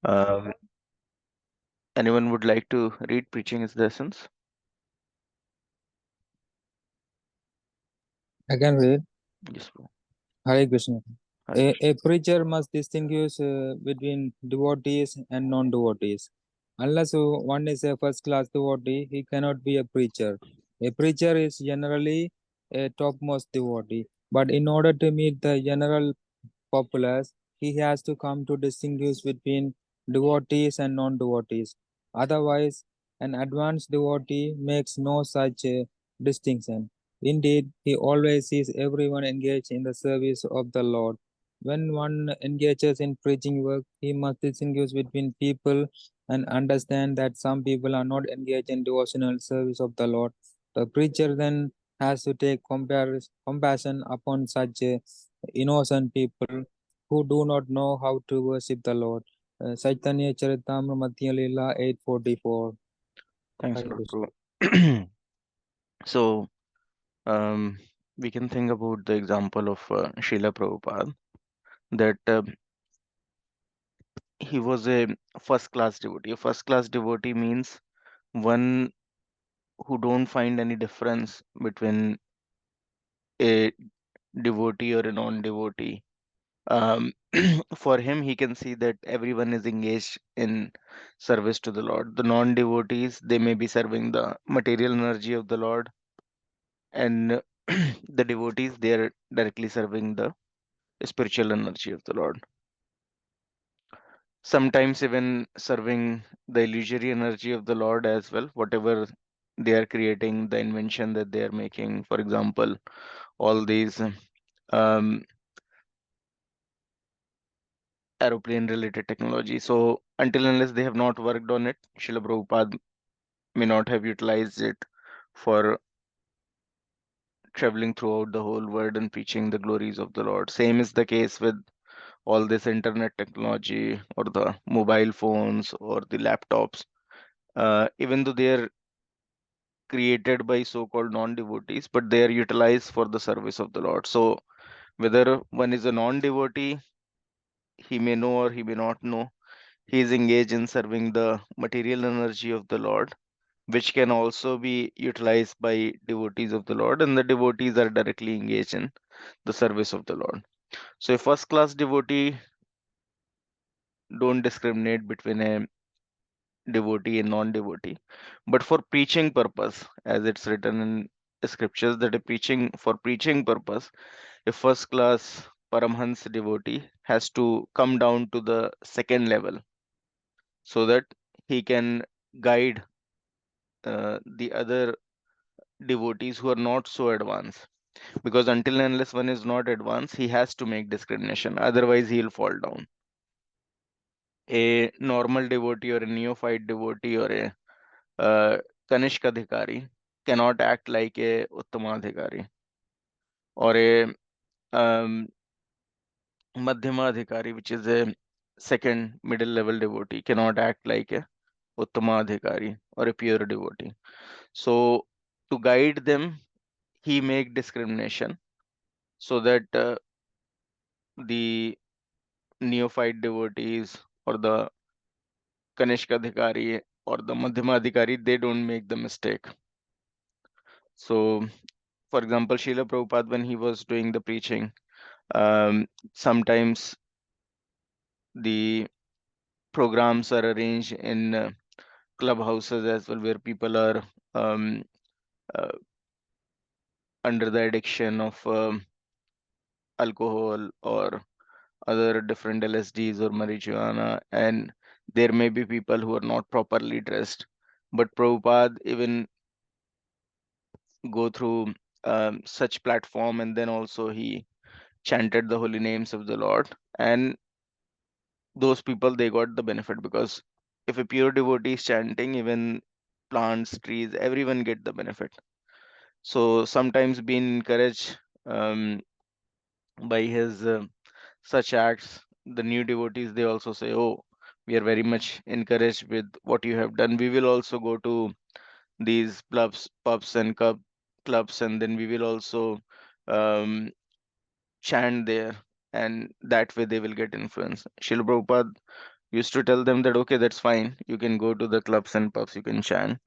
Um, Anyone would like to read Preaching is the Essence? I can read. Yes, bro. Hare Krishna. Hare Krishna. A preacher must distinguish between devotees and non-devotees. Unless one is a first-class devotee, he cannot be a preacher. A preacher is generally a topmost devotee, but in order to meet the general populace, he has to come to distinguish between devotees and non-devotees. Otherwise, an advanced devotee makes no such distinction. Indeed, he always sees everyone engaged in the service of the Lord. When one engages in preaching work, he must distinguish between people and understand that some people are not engaged in devotional service of the Lord. The preacher then has to take compassion upon such innocent people who do not know how to worship the Lord. Chaitanya Charitamrita Madhya Lila 844. Thanks a Hare lot, Krishna. bro. So, um, we can think about the example of Srila Prabhupada, that he was a first class devotee. A first class devotee means one who don't find any difference between a devotee or a non-devotee. For him, he can see that everyone is engaged in service to the Lord. The non-devotees, they may be serving the material energy of the Lord, and the devotees, they are directly serving the spiritual energy of the Lord. Sometimes even serving the illusory energy of the Lord as well, whatever they are creating, the invention that they are making. For example, all these um, aeroplane related technology. So until unless they have not worked on it, Srila Prabhupada may not have utilized it for traveling throughout the whole world and preaching the glories of the Lord. Same is the case with all this internet technology or the mobile phones or the laptops. Even though they are created by so-called non-devotees, but they are utilized for the service of the Lord. So whether one is a non-devotee, he may know or he may not know, he is engaged in serving the material energy of the Lord, which can also be utilized by devotees of the Lord, and the devotees are directly engaged in the service of the Lord. So a first class devotee don't discriminate between a devotee and non-devotee, but for preaching purpose, as it's written in scriptures, that a preaching for preaching purpose, a first class Paramhans devotee has to come down to the second level so that he can guide the other devotees who are not so advanced, because until and unless one is not advanced, he has to make discrimination, otherwise he'll fall down. A normal devotee or a neophyte devotee or a kanishkadhikari cannot act like a uttamadhikari, or a um, madhyamadhikari, which is a second middle level devotee, cannot act like a uttamadhikari or a pure devotee. So to guide them, he make discrimination so that the neophyte devotees or the Kanishkadhikari or the Madhyamadhikari, they don't make the mistake. So, for example, Srila Prabhupada, when he was doing the preaching, sometimes the programs are arranged in clubhouses as well, where people are um, uh, under the addiction of alcohol or other different LSDs or marijuana, and there may be people who are not properly dressed. But Prabhupada even go through such platform, and then also he chanted the holy names of the Lord, and those people, they got the benefit, because if a pure devotee is chanting, even plants, trees, everyone get the benefit. So sometimes being encouraged um, by his such acts, the new devotees, they also say, oh, we are very much encouraged with what you have done, we will also go to these pubs and clubs, and then we will also um, chant there, and that way they will get influence. Srila Prabhupada Used to tell them that okay, that's fine, you can go to the clubs and pubs, you can chant,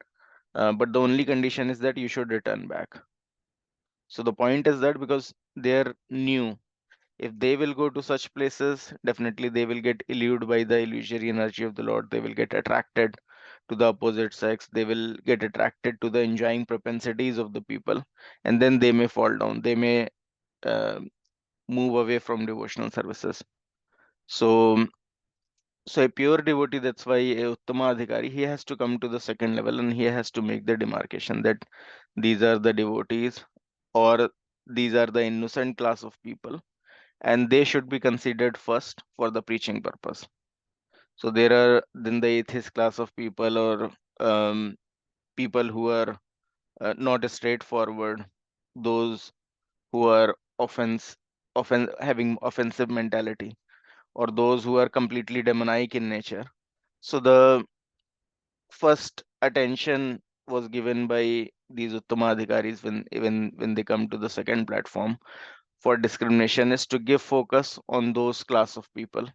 but the only condition is that you should return back. So the point is that because they're new, if they will go to such places, definitely they will get eluded by the illusory energy of the Lord. They will get attracted to the opposite sex. They will get attracted to the enjoying propensities of the people, and then they may fall down. They may uh, move away from devotional services. So, so a pure devotee, that's why a Uttama Adhikari, he has to come to the second level and he has to make the demarcation that these are the devotees or these are the innocent class of people, and they should be considered first for the preaching purpose. So there are then the atheist class of people or people who are not straightforward, those who are having offensive mentality, or those who are completely demonic in nature. So the first attention was given by these Uttama Adhikaris when they come to the second platform for discrimination is to give focus on those class of people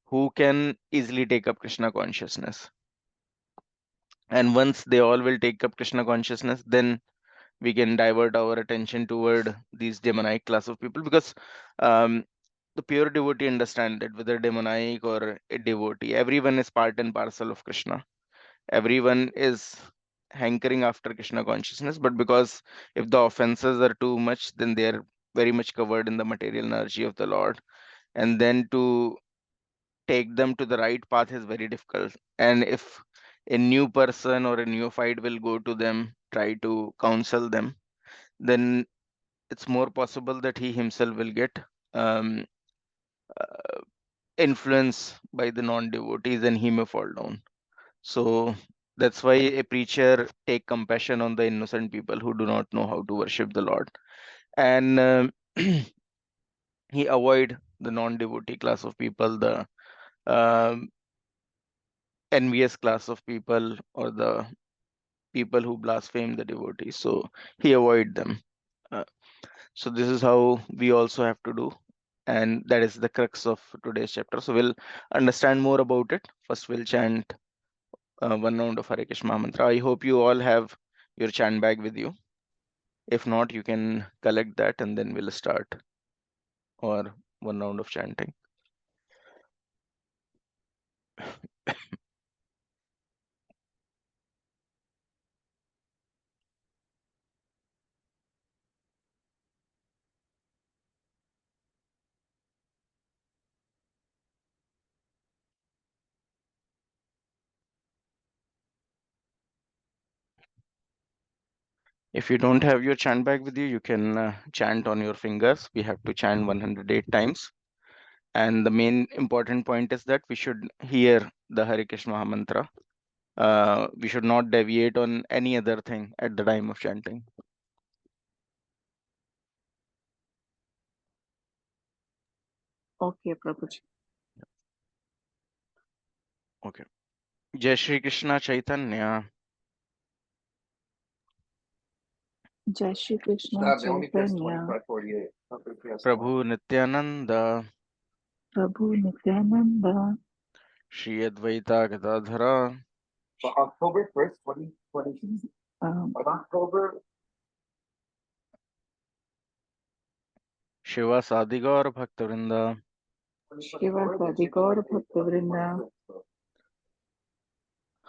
who can easily take up Krishna consciousness. And once they all will take up Krishna consciousness, then we can divert our attention toward these demonic class of people because um, the pure devotee understand that whether demonic or a devotee, everyone is part and parcel of Krishna. Everyone is hankering after Krishna consciousness, but because if the offenses are too much, then they are very much covered in the material energy of the Lord. And then to take them to the right path is very difficult. And if a new person or a neophyte will go to them, try to counsel them, then it's more possible that he himself will get um, uh, influenced by the non-devotees and he may fall down. So that's why a preacher take compassion on the innocent people who do not know how to worship the Lord, and he avoid the non-devotee class of people, the um, envious class of people, or the people who blaspheme the devotees. So he avoid them. Uh, so this is how we also have to do, and that is the crux of today's chapter. So we'll understand more about it. First, we'll chant one round of Hare Krishna mantra. I hope you all have your chant bag with you. If not, you can collect that and then we'll start or one round of chanting. If you don't have your chant bag with you, you can chant on your fingers. We have to chant 108 times. And the main important point is that we should hear the Hare Krishna mantra. We should not deviate on any other thing at the time of chanting. Okay, Prabhuji. Okay. Jai Shri Krishna Chaitanya, Jai Shri Krishna Chaitanya, Prabhu Nityananda, Prabhu Nityananda, Shri Advaita Gadadhara, um, Shiva Sadigaur Bhaktavrinda, Shiva Sadigaur Bhaktavrinda,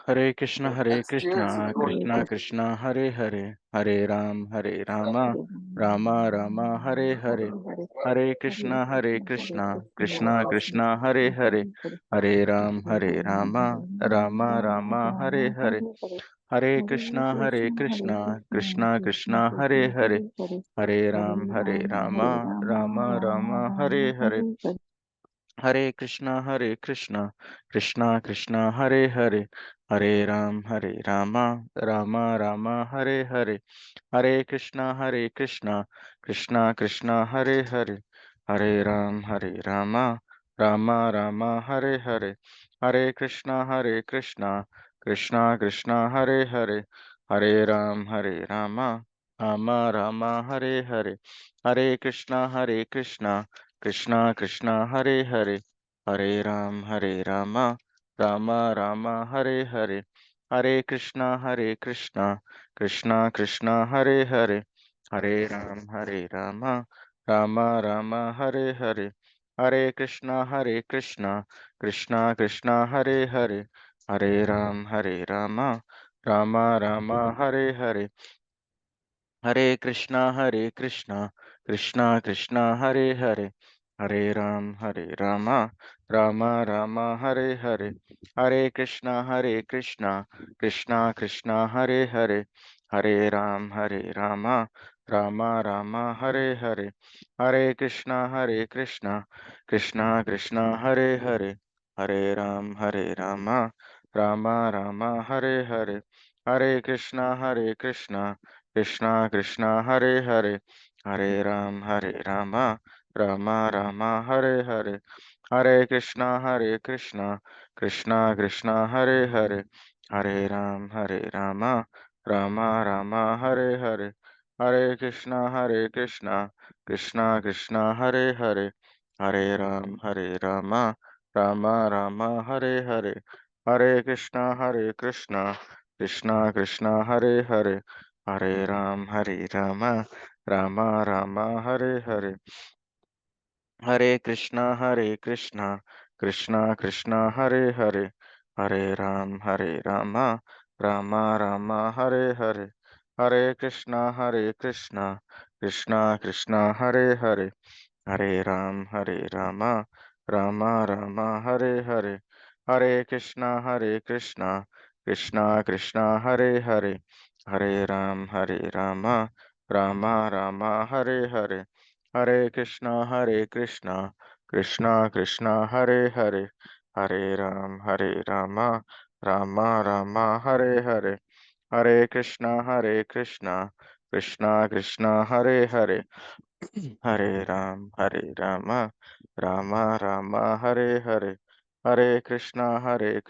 Hare Krishna, Hare Krishna Krishna, Krishna, Hare Hare, Hare Rama, Rama Rama, Hare Hare, Hare Krishna, Krishna Krishna, Hare Hare, Hare Rama, Rama Rama, Hare Hare, Hare Krishna, Krishna Krishna, Hare Hare, Hare Rama, Rama Rama, Hare Hare. Hare Krishna, Krishna Krishna, Hare Hare, Hare Rama, Rama Rama, Hare Hare, Hare Krishna, Krishna Krishna, Hare Hare, Hare Rama, Rama Rama, Hare Hare, Hare Krishna, Krishna Krishna, Hare Hare, Hare Rama, Rama Rama, Hare Hare, Hare Krishna, Krishna Krishna, Hare Hare, Hare Rama, Rama Rama Hare Hare, Hare Krishna, Krishna Krishna Hare Hare, Hare Rama, Rama Rama Hare Hare, Hare Krishna, Krishna Krishna Hare Hare, Hare Rama, Rama Rama Hare Hare, Hare Krishna, Krishna Krishna Hare Hare, Hare Rama, Rama Rama Hare Hare, Hare Krishna, Krishna Krishna Hare Hare, Hare Rama, Rama Rama Hare Hare, Hare Krishna, Krishna Krishna Hare Hare, Hare Rama, Rama Rama Hare Hare, Hare Krishna, Krishna Krishna Hare Hare, Hare Rama, Rama Rama Hare Hare, Hare Krishna, Krishna Krishna Hare Hare, Hare Rama, Rama Rama Hare Hare, Hare Krishna, Krishna Krishna Hare Hare, Hare Rama, Rama Rama Hare Hare, Hare Krishna, Krishna Krishna Hare Hare, Hare Rama, Rama Rama Hare Hare, Hare Krishna, Krishna Krishna Hare Hare, Hare Rama, Rama Rama Hare Hare, Hare Krishna, Krishna Krishna Hare Hare, Hare Rama, Rama Rama Hare Hare, Hare Krishna, Krishna Krishna Hare Hare, Hare Rama, Rama Rama Hare Hare, Hare Krishna, Krishna Krishna Hare Hare, Hare Rama, Rama Rama Hare Hare, Hare Krishna, Krishna Krishna Hare Hare, Hare Rama, Rama Rama Hare Hare, Hare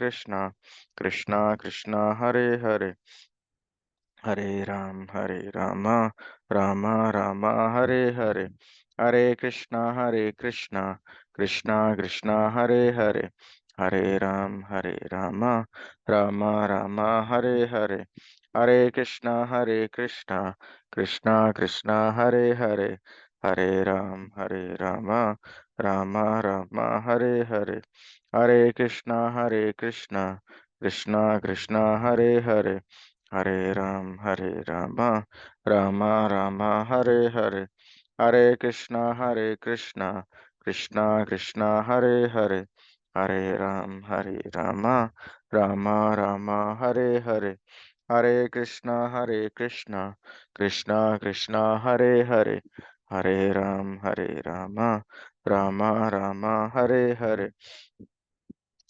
Krishna, Krishna Krishna Hare Hare, Hare Rama, Rama Rama Hare Hare, Hare Krishna, Krishna Krishna Hare Hare, Hare Rama, Rama Rama Hare Hare, Hare Krishna, Krishna Krishna Hare Hare, Hare Rama, Rama Rama Hare Hare, Hare Krishna, Krishna Krishna Hare Hare, Hare Rama, Rama Rama Hare Hare, Hare Krishna, Krishna Krishna Hare Hare, Hare Rama, Rama Rama Hare Hare, Hare Krishna, Krishna Krishna Hare Hare, Hare Rama, Rama Rama Hare Hare,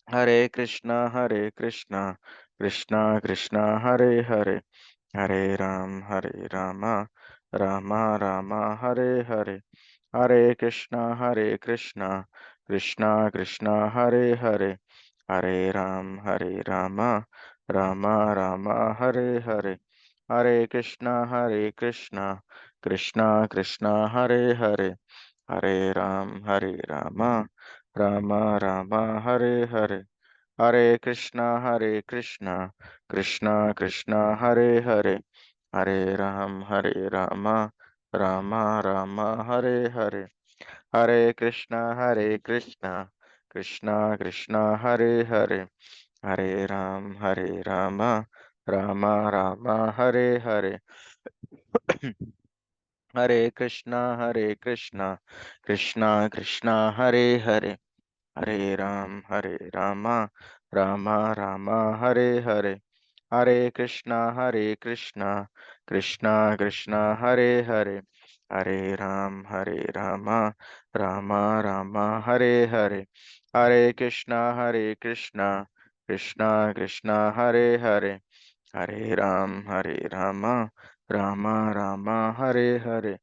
Hare Krishna, Krishna Krishna Hare Hare, Hare Rama, Rama Rama Hare Hare, Hare Krishna, Krishna Krishna Hare Hare, Hare Rama, Rama Rama Hare Hare, Hare Krishna, Krishna Krishna Hare Hare, Hare Rama, Rama Rama Hare Hare, Hare Krishna, Krishna Krishna Hare Hare, Hare Rama, Rama Rama Hare Hare, Hare Krishna, Krishna Krishna Hare Hare, Hare Rama, Rama Rama Hare Hare, Hare Krishna, Krishna Krishna Hare Hare, Hare Rama, Rama Rama Hare Hare, Hare Krishna, Krishna Krishna Hare Hare, Hare Rama, Rama Rama Hare Hare, Hare Krishna, Krishna Krishna Hare Hare, Hare Rama, Rama Rama Hare Hare.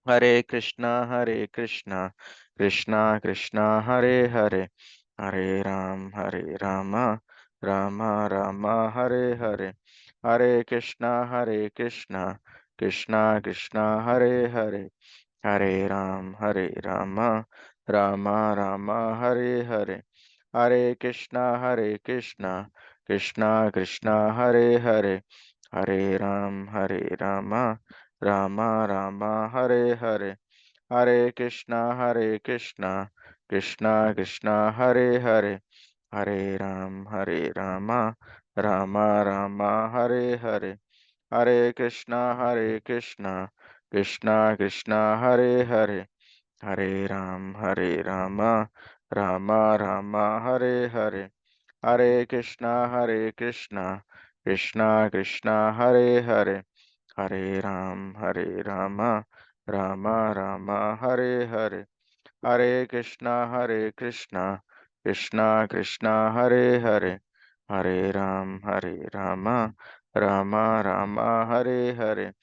Hare Krishna, Krishna Krishna Hare Hare, Hare Rama, Rama Rama Hare Hare, Hare Krishna, Krishna Krishna Hare Hare, Hare Rama, Rama Rama Hare Hare, Hare Krishna, Krishna Krishna Hare Hare, Hare Rama, Rama Rama Hare Hare, Hare Krishna, Krishna Krishna Hare Hare, Hare Rama, Rama Rama Hare Hare, Hare Krishna, Krishna Krishna Hare Hare, Hare Rama, Rama Rama Hare Hare, Hare Krishna, Krishna Krishna Hare Hare, Hare Rama, Rama Rama Hare Hare, Hare Krishna, Krishna Krishna Hare Hare, Hare Rama, Rama Rama Hare Hare,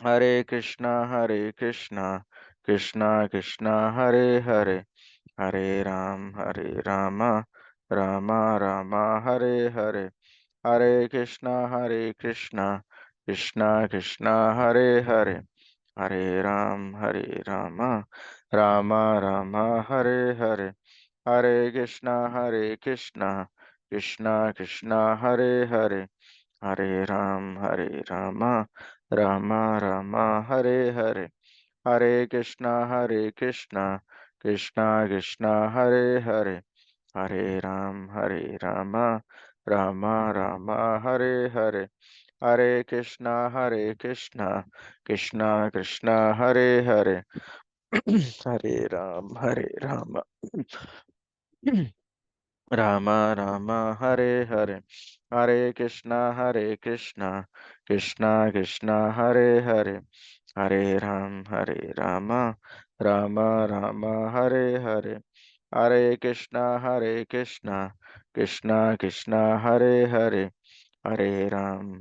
Hare Krishna, Krishna Krishna Hare Hare, Hare Rama, Rama Rama Hare Hare, Hare Krishna, Krishna Krishna Hare Hare, Hare Rama, Rama Rama Hare Hare, Hare Krishna, Krishna Krishna Hare Hare, Hare Rama, Rama Rama Hare Hare, Hare Krishna, Krishna Krishna Hare Hare, Hare Rama, Rama Rama Hare Hare, Hare Krishna, Krishna Krishna Hare Hare, Hare Rama, Rama Rama Hare Hare, Hare Krishna, Krishna Krishna Hare Hare, Hare Rama, Rama Rama Hare Hare, Hare Krishna, Krishna Krishna Hare Hare,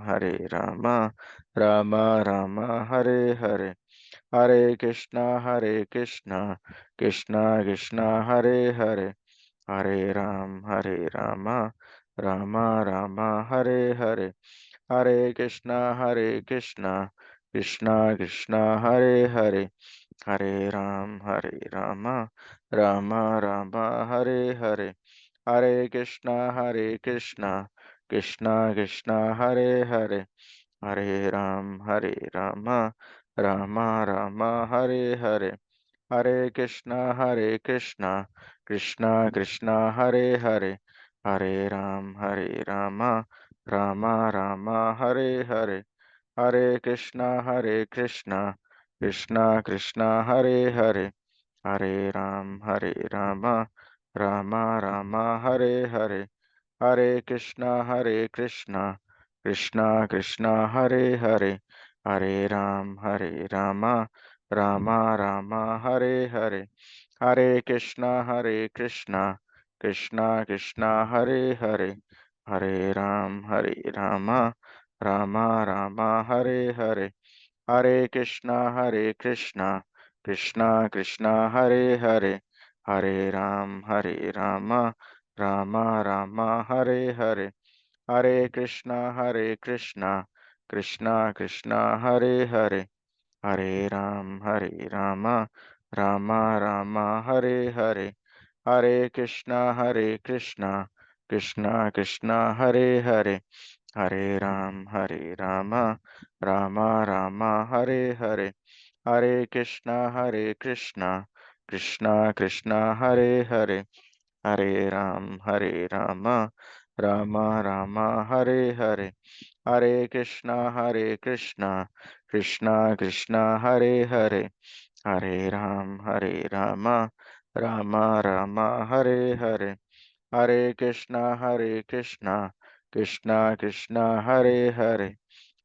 Hare Rama, Rama Rama Hare Hare, Hare Krishna, Krishna Krishna Hare Hare, Hare Rama, Rama Rama Hare Hare, Hare Krishna, Krishna Krishna Hare Hare, Hare Rama, Rama Rama Hare Hare, Hare Krishna, Krishna Krishna Hare Hare, Hare Rama, Rama Rama Hare Hare, Hare Krishna, Krishna Krishna Hare Hare, Hare Rama, Rama Rama Hare Hare, Hare Krishna, Krishna Krishna Hare Hare, Hare Rama, Rama Rama Hare Hare, Hare Krishna, Krishna Krishna Hare Hare, Hare Rama, Rama Rama Hare Hare, Hare Krishna, Krishna Krishna Hare Hare, Hare Rama, Rama Rama Hare Hare, Hare Krishna, Krishna Krishna Hare Hare, Hare Rama, Rama Rama Hare Hare, Hare Krishna, Krishna Krishna Hare Hare, Hare Rama, Rama Rama Hare Hare, Hare Krishna, Krishna Krishna Hare Hare, Hare Rama, Rama Rama Hare Hare, Hare Krishna, Krishna Krishna Hare Hare, Hare Rama, Rama Rama Hare Hare, Hare Krishna, Krishna Krishna Hare Hare, Hare Rama, Rama Rama Hare Hare, Hare Krishna, Krishna Krishna Hare Hare,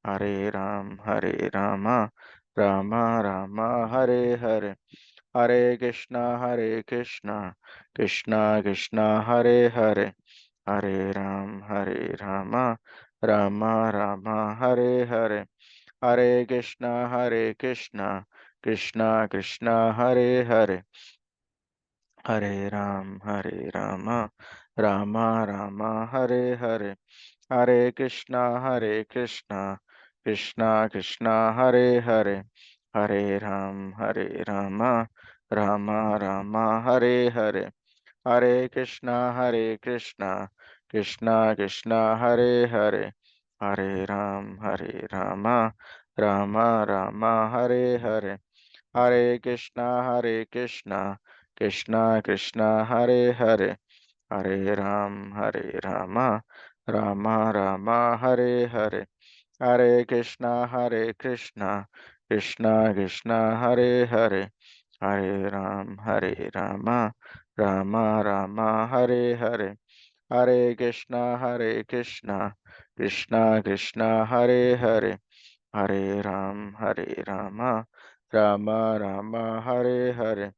Hare Rama, Rama Rama Hare Hare, Hare Krishna, Krishna Krishna Hare Hare, Hare Rama, Rama Rama Hare Hare, Hare Krishna, Krishna Krishna Hare Hare, Hare Rama, Rama Rama Hare Hare, Hare Krishna, Krishna Krishna Hare Hare, Hare Rama, Rama Rama Hare Hare, Hare Krishna, Krishna Krishna, Hare Hare, Hare Rama, Rama Rama, Hare Hare, Hare Krishna, Krishna Krishna, Hare Hare, Hare Rama, Rama Rama, Hare Hare, Hare Krishna, Krishna Krishna, Hare Hare, Hare Rama, Rama Rama, Hare Hare, Hare Krishna, Krishna Krishna, Hare Hare, Hare Rama, Rama Rama, Hare Hare,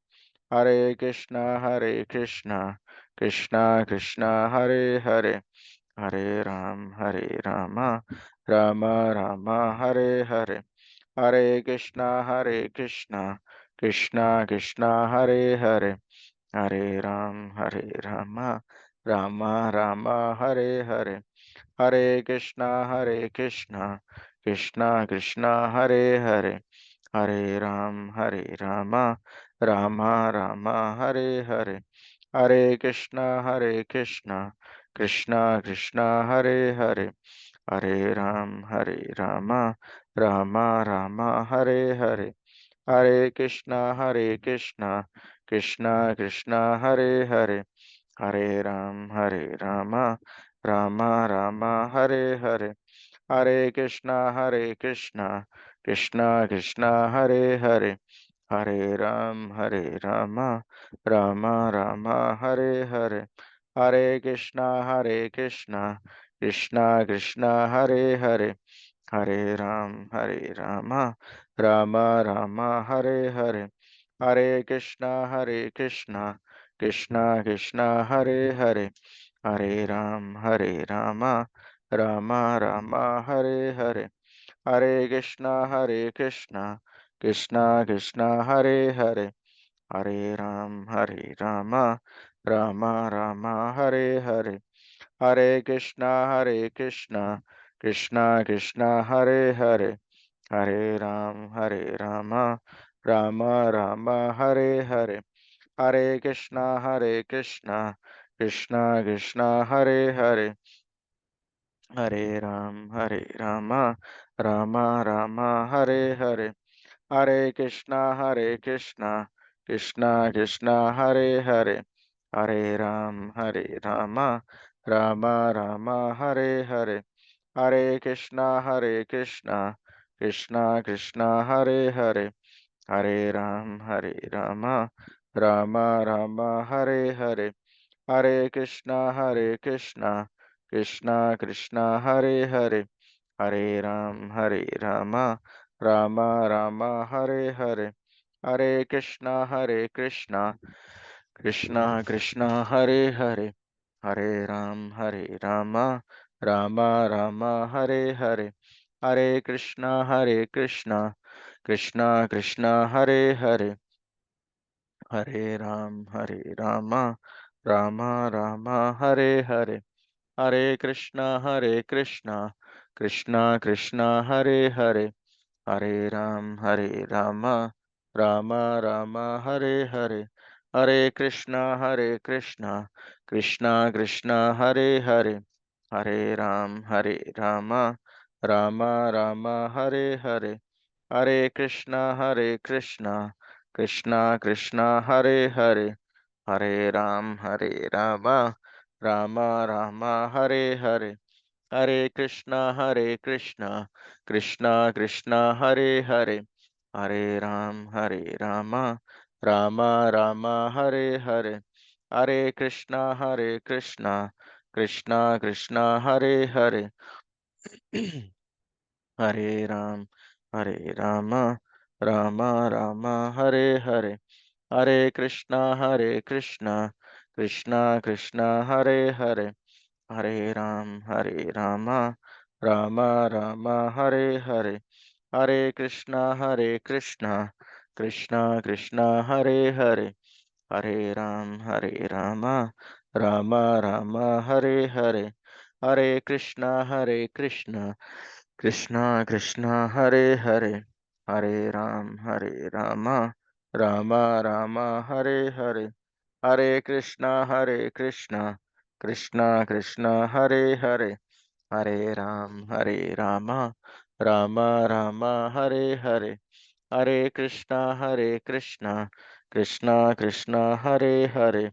Hare Krishna, Krishna Krishna, Hare Hare, Hare Rama, Rama Rama, Hare Hare, Hare Krishna, Krishna Krishna, Hare Hare, Hare Rama, Rama Rama, Hare Hare, Hare Krishna, Krishna Krishna, Hare Hare, Hare Rama, Rama Rama, Hare Hare, Hare Krishna, Krishna Krishna, Hare Hare, Hare Rama, Rama Rama, Hare Hare, Hare Krishna, Krishna Krishna, Hare Hare, Hare Rama, Rama Rama, Hare Hare, Hare Krishna, Krishna Krishna, Hare Hare, Hare Rama, Rama Rama, Hare Hare, Hare Krishna, Krishna Krishna, Hare Hare, Hare Rama, Rama Rama, Hare Hare, Hare Krishna, Krishna Krishna, Hare Hare, Hare Rama, Rama Rama, Hare Hare, Hare Krishna, Krishna Krishna, Hare Hare, Hare Rama, Rama Rama, Hare Hare, Hare Krishna, Krishna Krishna, Hare Hare, Hare Rama, Rama Rama, Hare Hare, Hare Krishna, Krishna Krishna, Hare Hare, Hare Rama, Rama Rama, Hare Hare, Hare Krishna, Krishna Krishna, Hare Hare, Hare Rama, Rama Rama, Hare Hare, Hare Krishna, Krishna Krishna, Hare Hare, Hare Rama, Rama Rama, Hare Hare, Hare Krishna, Krishna Krishna, Hare Hare, Hare Rama, Rama Rama, Hare Hare, Hare Krishna, Krishna Krishna, Hare Hare, Hare Rama, Rama Rama, Hare Hare, Hare Krishna, Krishna Krishna, Hare Hare, Hare Rama, Rama Rama, Hare Hare, Hare Krishna, Krishna Krishna, Hare Hare, Hare Rama, Rama Rama, Hare Hare, Hare Krishna, Krishna Krishna, Hare Hare, Hare Rama, Rama Rama, Hare Hare, Hare Krishna, Krishna Krishna, Hare Hare, Hare Rama, Rama Rama, Hare Hare, Hare Krishna, Krishna Krishna, Hare Hare, Hare Rama, Rama Rama, Hare Hare, Hare Krishna, Krishna Krishna, Hare Hare, Hare Ram, Hare Rama, Rama Rama, Hare Hare, Hare Krishna, Krishna Krishna, Hare Hare, Hare Rama, Rama Rama, Hare Hare, Hare Krishna, Krishna Krishna, Hare Hare, Hare Rama, Rama Rama, Hare Hare, Hare Krishna, Krishna Krishna, Hare Hare, Hare Rama, Rama Rama, Hare Hare, Hare Krishna, Krishna Krishna, Hare Hare, Hare Rama, Rama Rama, Hare Hare, Hare Krishna, Krishna Krishna, Hare Hare,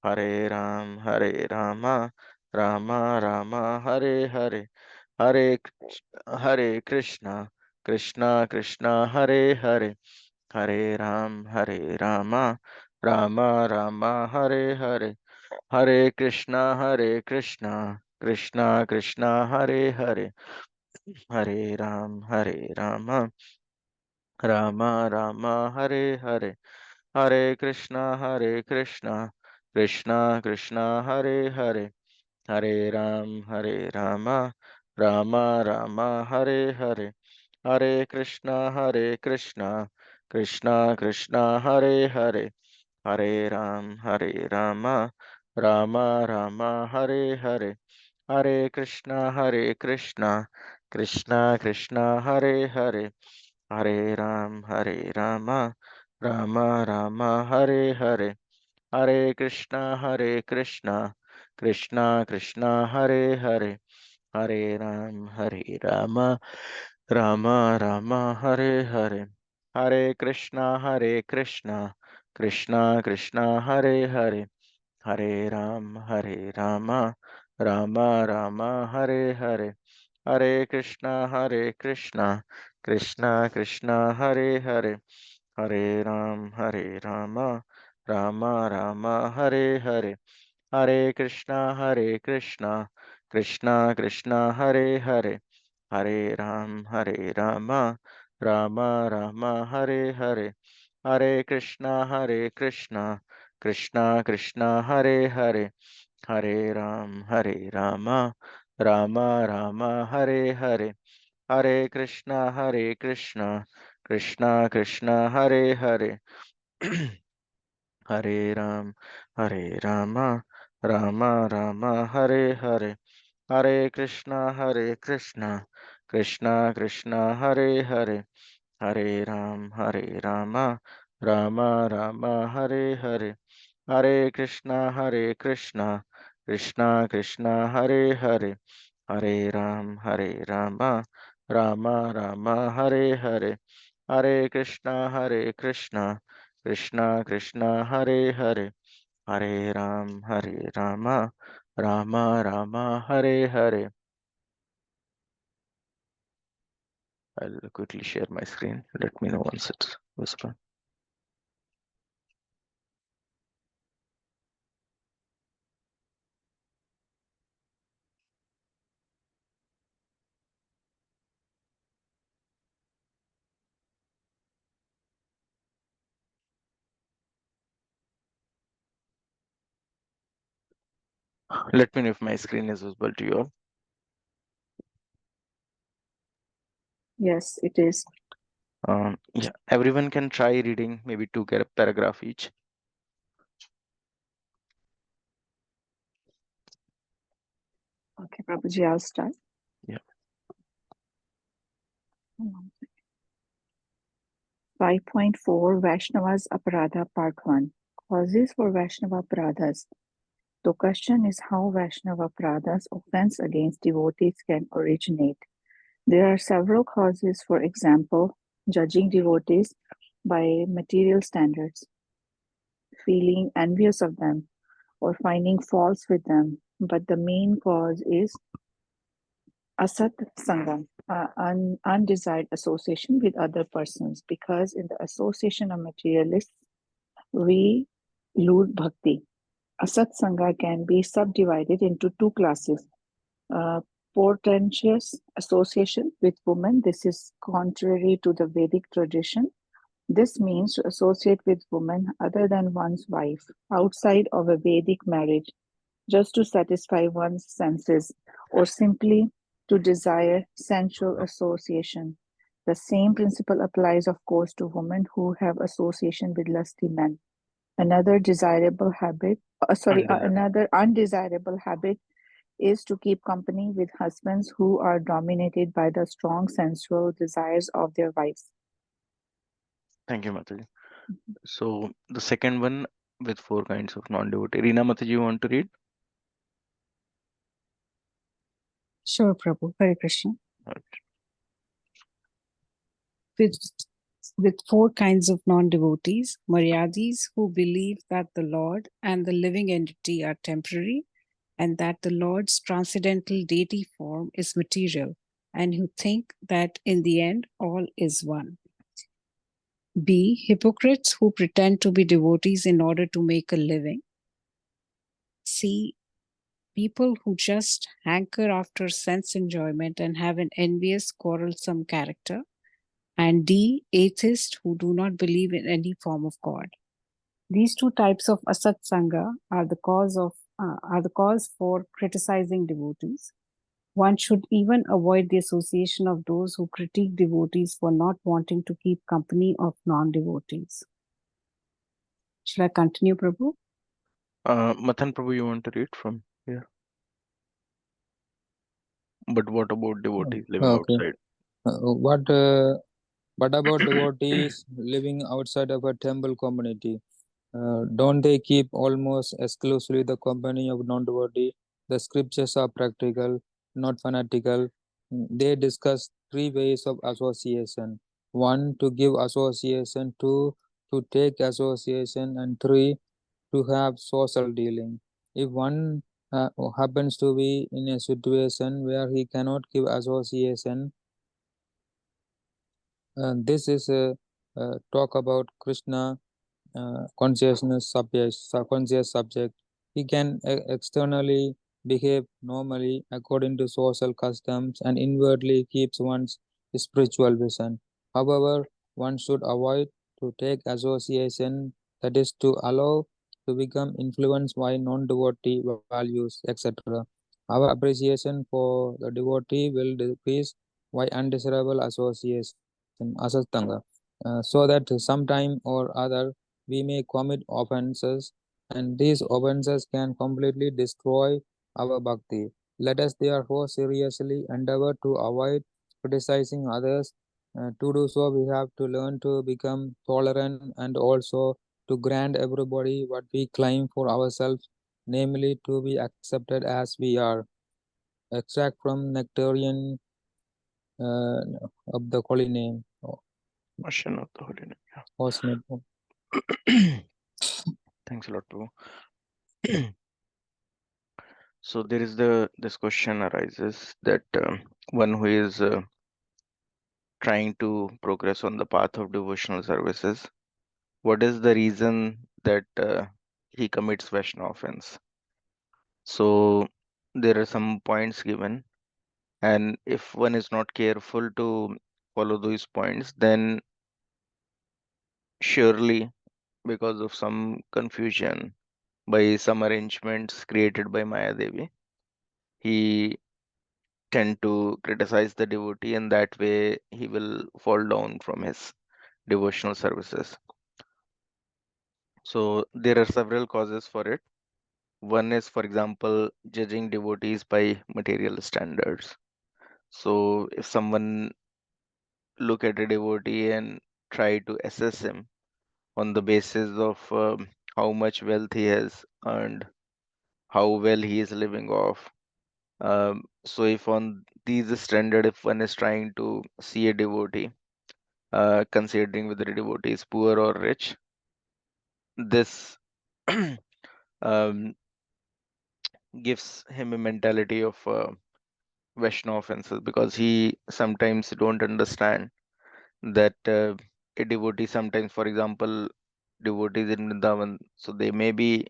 Hare Rama, Rama Rama, Hare Hare, Hare Krishna, Krishna Krishna, Hare Hare, Hare Rama, Rama Rama, Hare Hare, Hare Krishna, Krishna Krishna, Hare Hare, Hare Rama, Rama Rama, Hare Hare, Hare Krishna, Krishna Krishna, Hare Hare, Hare Rama, Rama Rama, Hare Hare, Hare Krishna, Krishna Krishna, Hare Hare, Hare Rama, Rama Rama, Hare Hare, Hare Krishna, Krishna Krishna, Hare Hare, Hare Rama, Rama Rama, Hare Hare, Hare Krishna, Krishna Krishna, Hare Hare, Hare Rama, Rama Rama, Hare Hare, Hare Krishna, Krishna Krishna, Hare Hare, Hare Rama, Rama Rama, Hare Hare, Hare Krishna, Krishna Krishna, Hare Hare, Hare Rama, Rama Rama, Hare Hare, Hare Krishna, Krishna Krishna, Hare Hare, Hare Rama, Rama Rama, Hare Hare, Hare Krishna, Krishna Krishna, Hare Hare, Hare Rama, Rama Rama, Hare Hare, Hare Krishna, Krishna Krishna, Hare Hare, Hare Ram, Hare Rama, Rama Rama, Hare Hare, Hare Krishna, Krishna Krishna, Hare Hare, Hare Rama, Rama Rama, Hare Hare, Hare Krishna, Krishna Krishna, Hare Hare, Hare Rama, Rama Rama, Hare Hare, Hare Krishna, Krishna Krishna, Hare Hare, Hare Rama, Rama Rama, Hare Hare. I'll quickly share my screen. Let me know once it's visible. Let me know if my screen is visible to you all. Yes, it is. Yeah, everyone can try reading maybe two paragraph each. Okay, Prabhuji, I'll start. Yeah. 5.4 Vaishnava's Apradha Part 1. Causes for Vaishnava Apradhas. The question is how Vaishnava Apradhas offense against devotees can originate. There are several causes, for example, judging devotees by material standards, feeling envious of them, or finding faults with them. But the main cause is asat sangam, undesired association with other persons, because in the association of materialists, we lose bhakti. Asat sangha can be subdivided into two classes. Portentous association with women. This is contrary to the Vedic tradition. This means to associate with women other than one's wife, outside of a Vedic marriage, just to satisfy one's senses, or simply to desire sensual association. The same principle applies, of course, to women who have association with lusty men. Another another undesirable habit is to keep company with husbands who are dominated by the strong sensual desires of their wives. Thank you, Mataji. So the second one, with four kinds of non-devotee. Reena Mataji, you want to read? Sure, Prabhu. Hare Krishna. Okay. With, with four kinds of non-devotees, Maryadis who believe that the Lord and the living entity are temporary and that the Lord's transcendental deity form is material, and who think that in the end all is one. B. Hypocrites who pretend to be devotees in order to make a living. C. People who just hanker after sense enjoyment and have an envious, quarrelsome character. And D. Atheists who do not believe in any form of God. These two types of asatsanga are the cause for criticizing devotees. One should even avoid the association of those who critique devotees for not wanting to keep company of non-devotees. Should I continue, Prabhu? Mathan Prabhu, you want to read from here? But what about devotees living Okay. outside? What about devotees living outside of a temple community? Don't they keep almost exclusively the company of non-devotee? The scriptures are practical, not fanatical. They discuss three ways of association. One, to give association. Two, to take association. And three, to have social dealing. If one happens to be in a situation where he cannot give association, this is a talk about Krishna conscious subject. He can externally behave normally according to social customs and inwardly keeps one's spiritual vision. However, one should avoid to take association, that is to allow to become influenced by non-devotee values, etc. Our appreciation for the devotee will decrease by undesirable association, asatanga, so that sometime or other we may commit offenses, and these offenses can completely destroy our bhakti. Let us therefore seriously endeavor to avoid criticizing others. To do so, we have to learn to become tolerant and also to grant everybody what we claim for ourselves, namely to be accepted as we are. Extract from Nectarian uh, of the holy name. Ocean of the Holy Osnate. Name. Thanks a lot, Prabhu. So there is this question arises that one who is trying to progress on the path of devotional services, what is the reason that he commits Vaishnava offense? So there are some points given, and if one is not careful to follow those points, then surely because of some confusion by some arrangements created by Maya Devi, he tend to criticize the devotee, and that way he will fall down from his devotional services. So there are several causes for it. One is, for example, judging devotees by material standards. So if someone look at a devotee and try to assess him on the basis of how much wealth he has earned, how well he is living off. So if on these standard, if one is trying to see a devotee, considering whether a devotee is poor or rich, this um, gives him a mentality of Vaishnava offenses, because he sometimes don't understand that a devotee sometimes, for example, devotees in Vrindavan, so they may be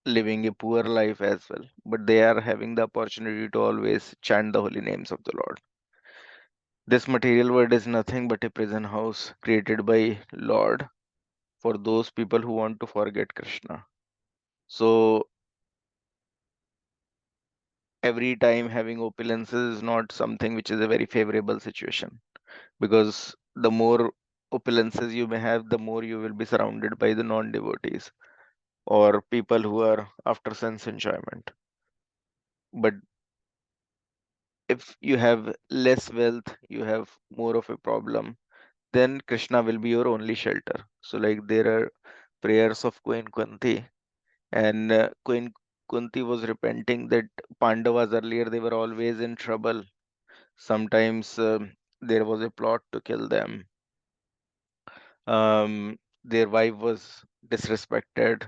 living a poor life as well, but they are having the opportunity to always chant the holy names of the Lord. This material world is nothing but a prison house created by Lord for those people who want to forget Krishna. So every time having opulences is not something which is a very favorable situation, because the more opulences you may have, the more you will be surrounded by the non-devotees or people who are after sense enjoyment. But if you have less wealth, you have more of a problem, then Krishna will be your only shelter. So like there are prayers of Queen Kunti, and Queen Kunti was repenting that Pandavas earlier they were always in trouble. Sometimes there was a plot to kill them. Their wife was disrespected,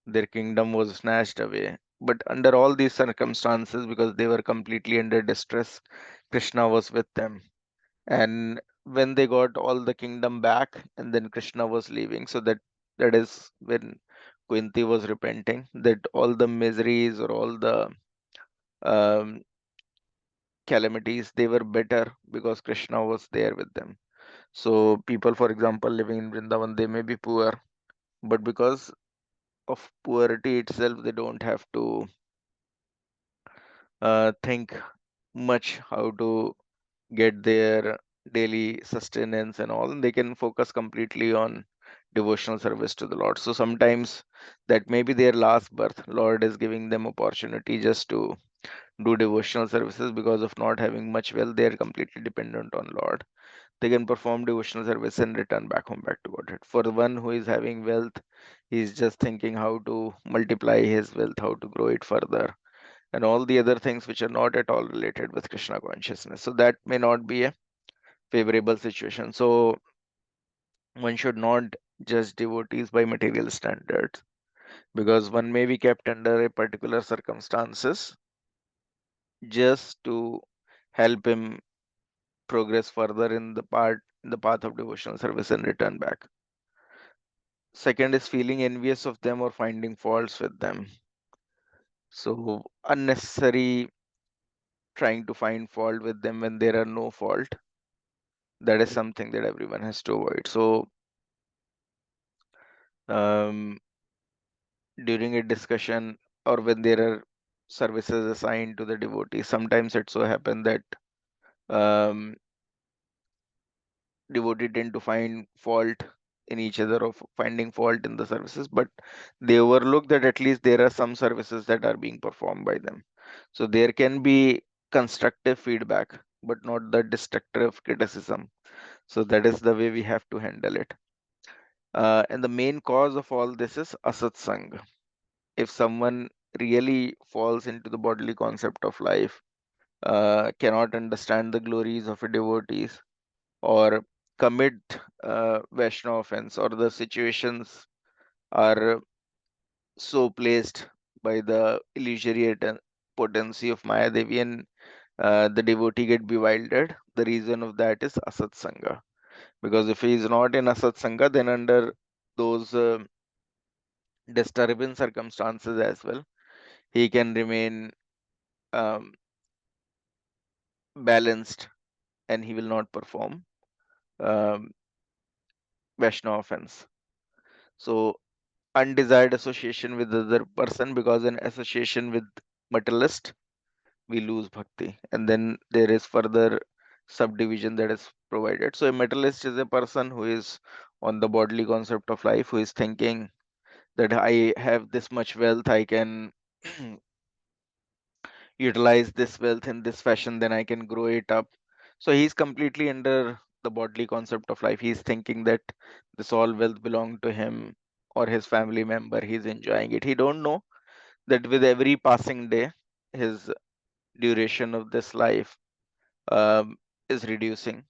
their kingdom was snatched away. But under all these circumstances, because they were completely under distress, Krishna was with them. And when they got all the kingdom back, and then Krishna was leaving, so that is when Kunti was repenting that all the miseries or all the um, calamities they were better because Krishna was there with them. So people, for example, living in Vrindavan, they may be poor, but because of poverty itself, they don't have to think much how to get their daily sustenance and all, and they can focus completely on devotional service to the Lord. So sometimes that may be their last birth. Lord is giving them opportunity just to do devotional services because of not having much wealth. They are completely dependent on Lord. They can perform devotional service and return back home back to Godhead. For the one who is having wealth, he is just thinking how to multiply his wealth, how to grow it further, and all the other things which are not at all related with Krishna consciousness. So that may not be a favorable situation. So one should not judge devotees by material standards because one may be kept under a particular circumstances just to help him progress further in the path of devotional service and return back. Second is feeling envious of them or finding faults with them. So unnecessary trying to find fault with them when there are no fault, that is something that everyone has to avoid. So um, during a discussion or when there are services assigned to the devotee, sometimes it so happen that um, devotee tend to find fault in each other or finding fault in the services, but they overlook that at least there are some services that are being performed by them. So there can be constructive feedback, but not the destructive criticism. So that is the way we have to handle it. And the main cause of all this is asatsang. If someone really falls into the bodily concept of life, cannot understand the glories of a devotees, or commit Vaishnava offense, or the situations are so placed by the illusory potency of Maya Devi, and the devotee get bewildered, the reason of that is asatsanga. Because if he is not in asatsanga, then under those disturbing circumstances as well, he can remain um, balanced and he will not perform um, Vaishnava offense. So undesired association with the other person, because in association with materialist we lose bhakti, and then there is further subdivision that is provided. So a materialist is a person who is on the bodily concept of life, who is thinking that I have this much wealth, I can utilize this wealth in this fashion, then I can grow it up. So he's completely under the bodily concept of life. He's thinking that this all wealth belong to him or his family member. He's enjoying it. He don't know that with every passing day, his duration of this life is reducing.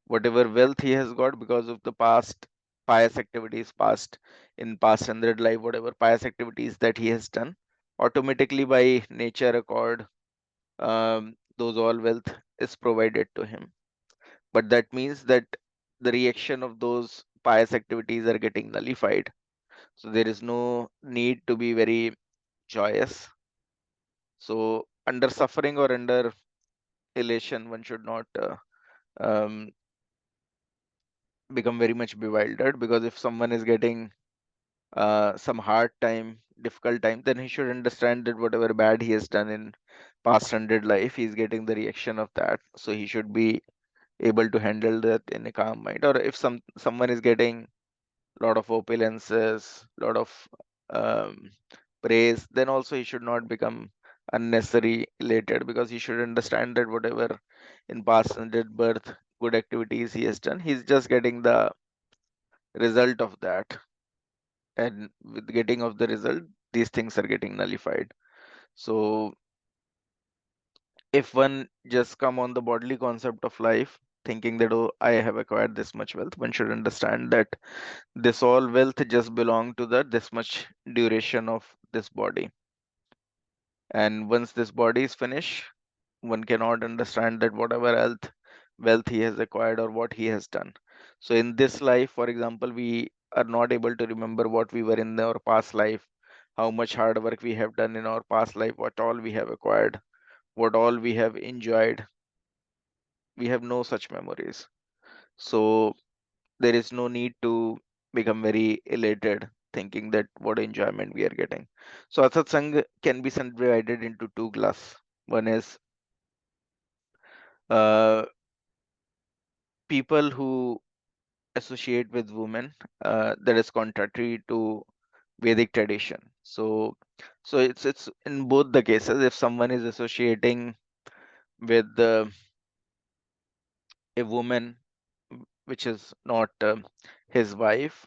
Whatever wealth he has got because of the past pious activities, past 100 life, whatever pious activities that he has done, automatically by nature accord, those all wealth is provided to him. But that means that the reaction of those pious activities are getting nullified. So there is no need to be very joyous. So under suffering or under elation, one should not um, become very much bewildered, because if someone is getting some hard time, difficult time, then he should understand that whatever bad he has done in past 100 life, he is getting the reaction of that. So he should be able to handle that in a calm mind. Or if someone is getting a lot of opulences, lot of um, praise, then also he should not become unnecessary elated, because he should understand that whatever in past 100 birth good activities he has done, he's just getting the result of that. and with getting of the result, these things are getting nullified. So if one just come on the bodily concept of life, thinking that, oh, I have acquired this much wealth, one should understand that this all wealth just belong to the this much duration of this body. And once this body is finished, one cannot understand that whatever wealth he has acquired or what he has done. So in this life, for example, we are not able to remember what we were in our past life, how much hard work we have done in our past life, what all we have acquired, what all we have enjoyed. We have no such memories. So there is no need to become very elated thinking that what enjoyment we are getting. So Asatsang can be subdivided into two class. One is uh, people who associate with women, that is contrary to Vedic tradition. So it's in both the cases. If someone is associating with a woman which is not his wife,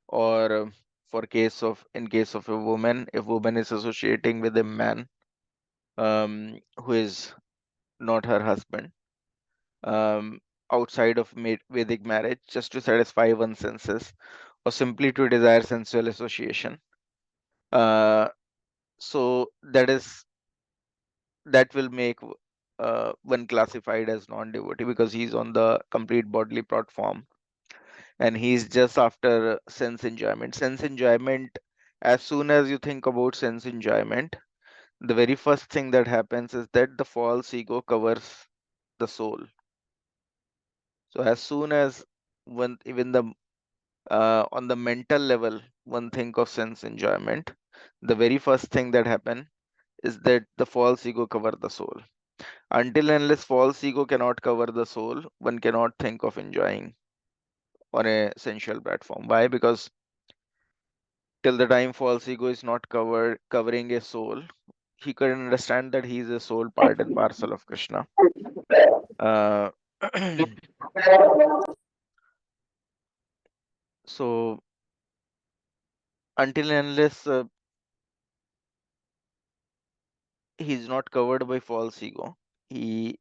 or for case of in case of a woman, if woman is associating with a man who is not her husband, um, outside of Vedic marriage, just to satisfy one's senses or simply to desire sensual association. Uh, so that will make one classified as non-devotee because he's on the complete bodily platform and he's just after sense enjoyment. Sense enjoyment, as soon as you think about sense enjoyment, the very first thing that happens is that the false ego covers the soul. So as soon as one, even the on the mental level, one think of sense enjoyment, the very first thing that happen is that the false ego cover the soul. Until and unless false ego cannot cover the soul, one cannot think of enjoying on a sensual platform. Why? Because till the time false ego is not covering a soul, he couldn't understand that he is a soul part and parcel of Krishna. Uh, so until and unless he's not covered by false ego, he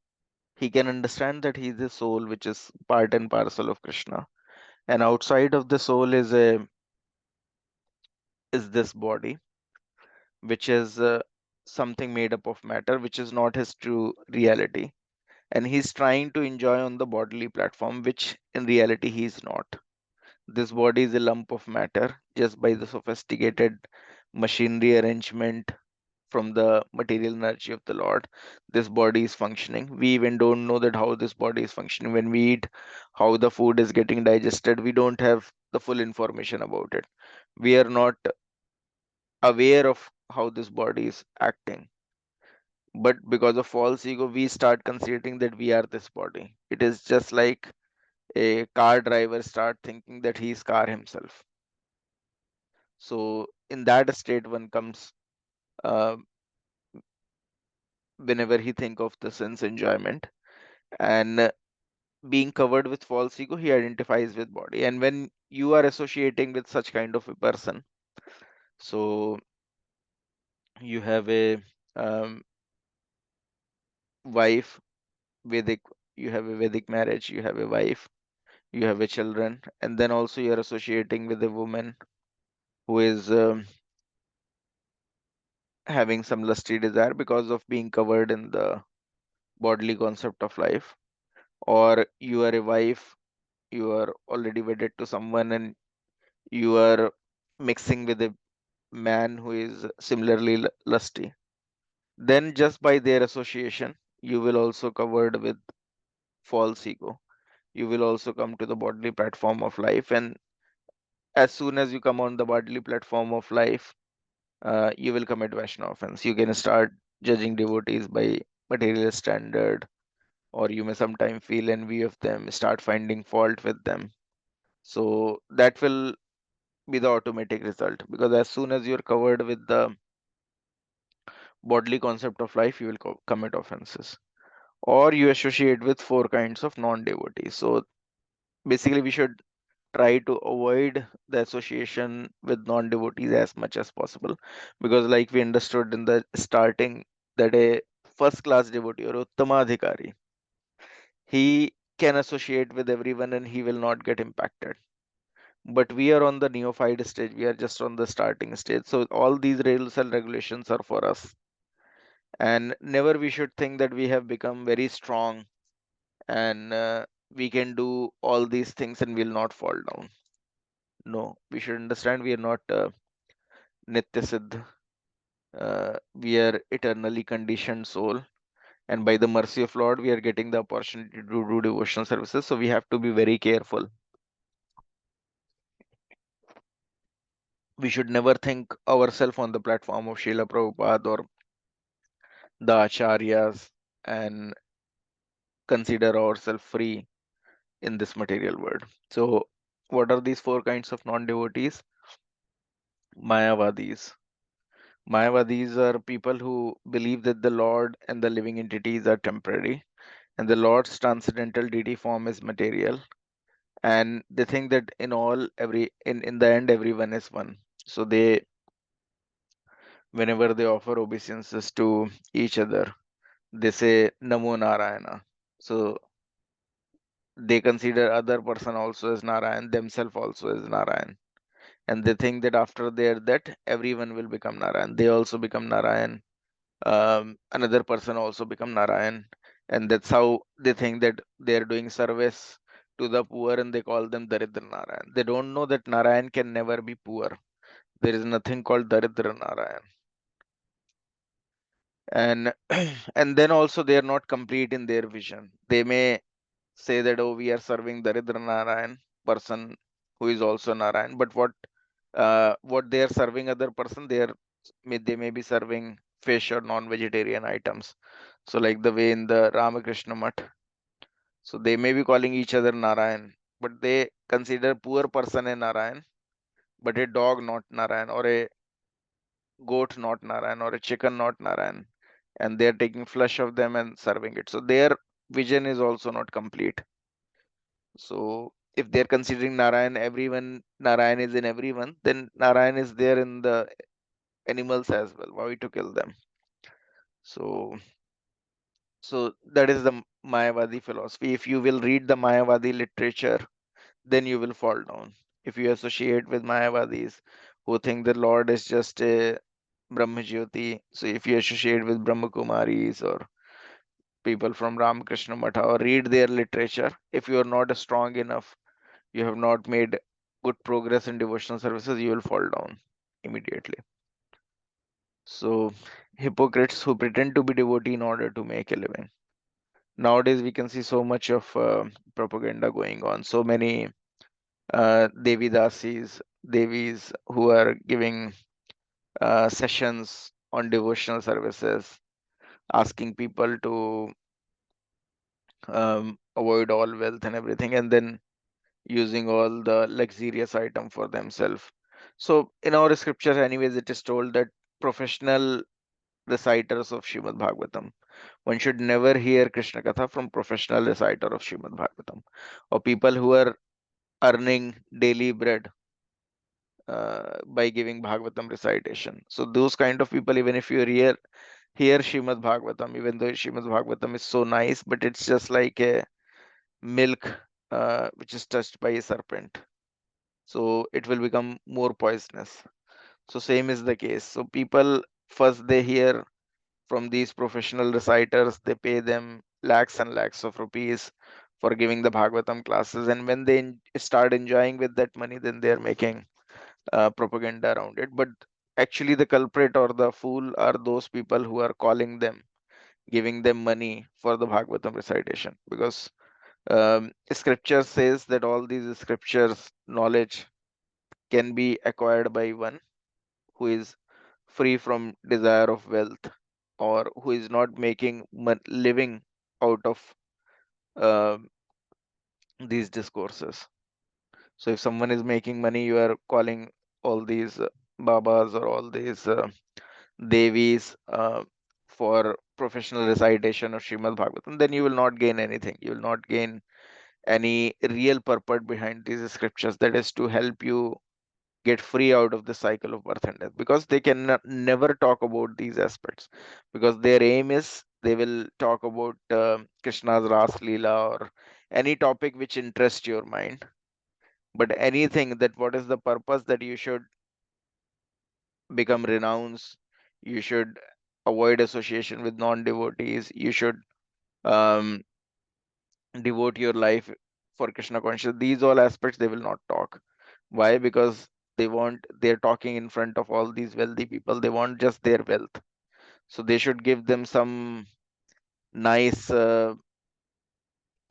he can understand that he is a soul which is part and parcel of Krishna. And outside of the soul is this body, which is something made up of matter, which is not his true reality. And he's trying to enjoy on the bodily platform, which in reality he is not. This body is a lump of matter just by the sophisticated machinery arrangement from the material energy of the Lord. This body is functioning. We even don't know that how this body is functioning. When we eat, how the food is getting digested, we don't have the full information about it. We are not aware of how this body is acting. But because of false ego, we start considering that we are this body. It is just like a car driver start thinking that he is car himself. So in that state, one comes uh, whenever he think of the sense enjoyment, and being covered with false ego, he identifies with body. And when you are associating with such kind of a person, so you have a um, wife, Vedic, you have a Vedic marriage, you have a wife, you have a children, and then also you are associating with a woman who is having some lusty desire because of being covered in the bodily concept of life. Or you are a wife, you are already wedded to someone, and you are mixing with a man who is similarly lusty. Then just by their association, you will also covered with false ego. You will also come to the bodily platform of life, and as soon as you come on the bodily platform of life, you will commit Vaishnava offense. You can start judging devotees by material standard, or you may sometimes feel envy of them, start finding fault with them. So that will be the automatic result, because as soon as you're covered with the bodily concept of life, you will commit offenses. Or you associate with four kinds of non-devotees. So basically, we should try to avoid the association with non-devotees as much as possible, because like we understood in the starting that a first class devotee or uttamadhikari, he can associate with everyone and he will not get impacted. But we are on the neophyte stage, we are just on the starting stage, so all these rules and regulations are for us. And never we should think that we have become very strong and we can do all these things and will not fall down. No, we should understand we are not nitya siddh. We are eternally conditioned soul, and by the mercy of Lord we are getting the opportunity to do devotional services, so we have to be very careful. We should never think ourselves on the platform of Srila Prabhupada or the acharyas and consider ourselves free in this material world. So what are these four kinds of non-devotees? Mayavadis. Mayavadis are people who believe that the Lord and the living entities are temporary, and the Lord's transcendental deity form is material. And they think that in the end everyone is one. So they, whenever they offer obeisances to each other, they say Namo Narayana. So they consider other person also as Narayan, themselves also as Narayan. And they think that after their death, everyone will become Narayan. They also become Narayan. Another person also become Narayan. And that's how they think that they're doing service to the poor and they call them Daridra Narayan. They don't know that Narayan can never be poor. There is nothing called Daridra Narayan. And and then also they are not complete in their vision. They may say that, oh, we are serving Daridra Narayan, person who is also Narayan, but what they are serving other person, they may be serving fish or non-vegetarian items. So like the way in the Ramakrishna Mutt, so they may be calling each other Narayan, but they consider poor person a Narayan, but a dog not Narayan, or a goat not Narayan, or a chicken not Narayan, and they are taking flesh of them and serving it. So their vision is also not complete. So if they're considering Narayan, everyone, Narayan is in everyone, then Narayan is there in the animals as well. Why to kill them? So, so that is the Mayavadi philosophy. If you will read the Mayavadi literature, then you will fall down. If you associate with Mayavadis who think the Lord is just a Brahmajyoti, so if you associate with Brahma Kumaris or people from Ramakrishna Matha or read their literature, if you are not strong enough, you have not made good progress in devotional services, you will fall down immediately. So, hypocrites who pretend to be devotee in order to make a living. Nowadays, we can see so much of propaganda going on. So many Devis who are giving sessions on devotional services, asking people to avoid all wealth and everything, and then using all the luxurious item for themselves. So in our scriptures, anyways, it is told that professional reciters of Shrimad Bhagavatam, one should never hear Krishna Katha from professional reciter of Shrimad Bhagavatam, or people who are earning daily bread by giving Bhagavatam recitation. So those kind of people, even if you hear Shrimad Bhagavatam, even though Shrimad Bhagavatam is so nice, but it's just like a milk which is touched by a serpent, so it will become more poisonous. So same is the case. So people first they hear from these professional reciters, they pay them lakhs and lakhs of rupees for giving the Bhagavatam classes, and when they start enjoying with that money, then they are making propaganda around it. But actually the culprit or the fool are those people who are calling them, giving them money for the Bhagavatam recitation, because scripture says that all these scriptures knowledge can be acquired by one who is free from desire of wealth, or who is not making living out of uh, these discourses. So if someone is making money, you are calling all these babas or all these devis for professional recitation of Srimad Bhagavatam, then you will not gain anything. You will not gain any real purpose behind these scriptures, that is to help you get free out of the cycle of birth and death, because they can never talk about these aspects, because their aim is they will talk about Krishna's Ras Leela or any topic which interests your mind. But anything that what is the purpose, that you should become renounced, you should avoid association with non-devotees, you should um, devote your life for Krishna consciousness, these all aspects they will not talk. Why? Because they're talking in front of all these wealthy people, they want just their wealth. So they should give them some nice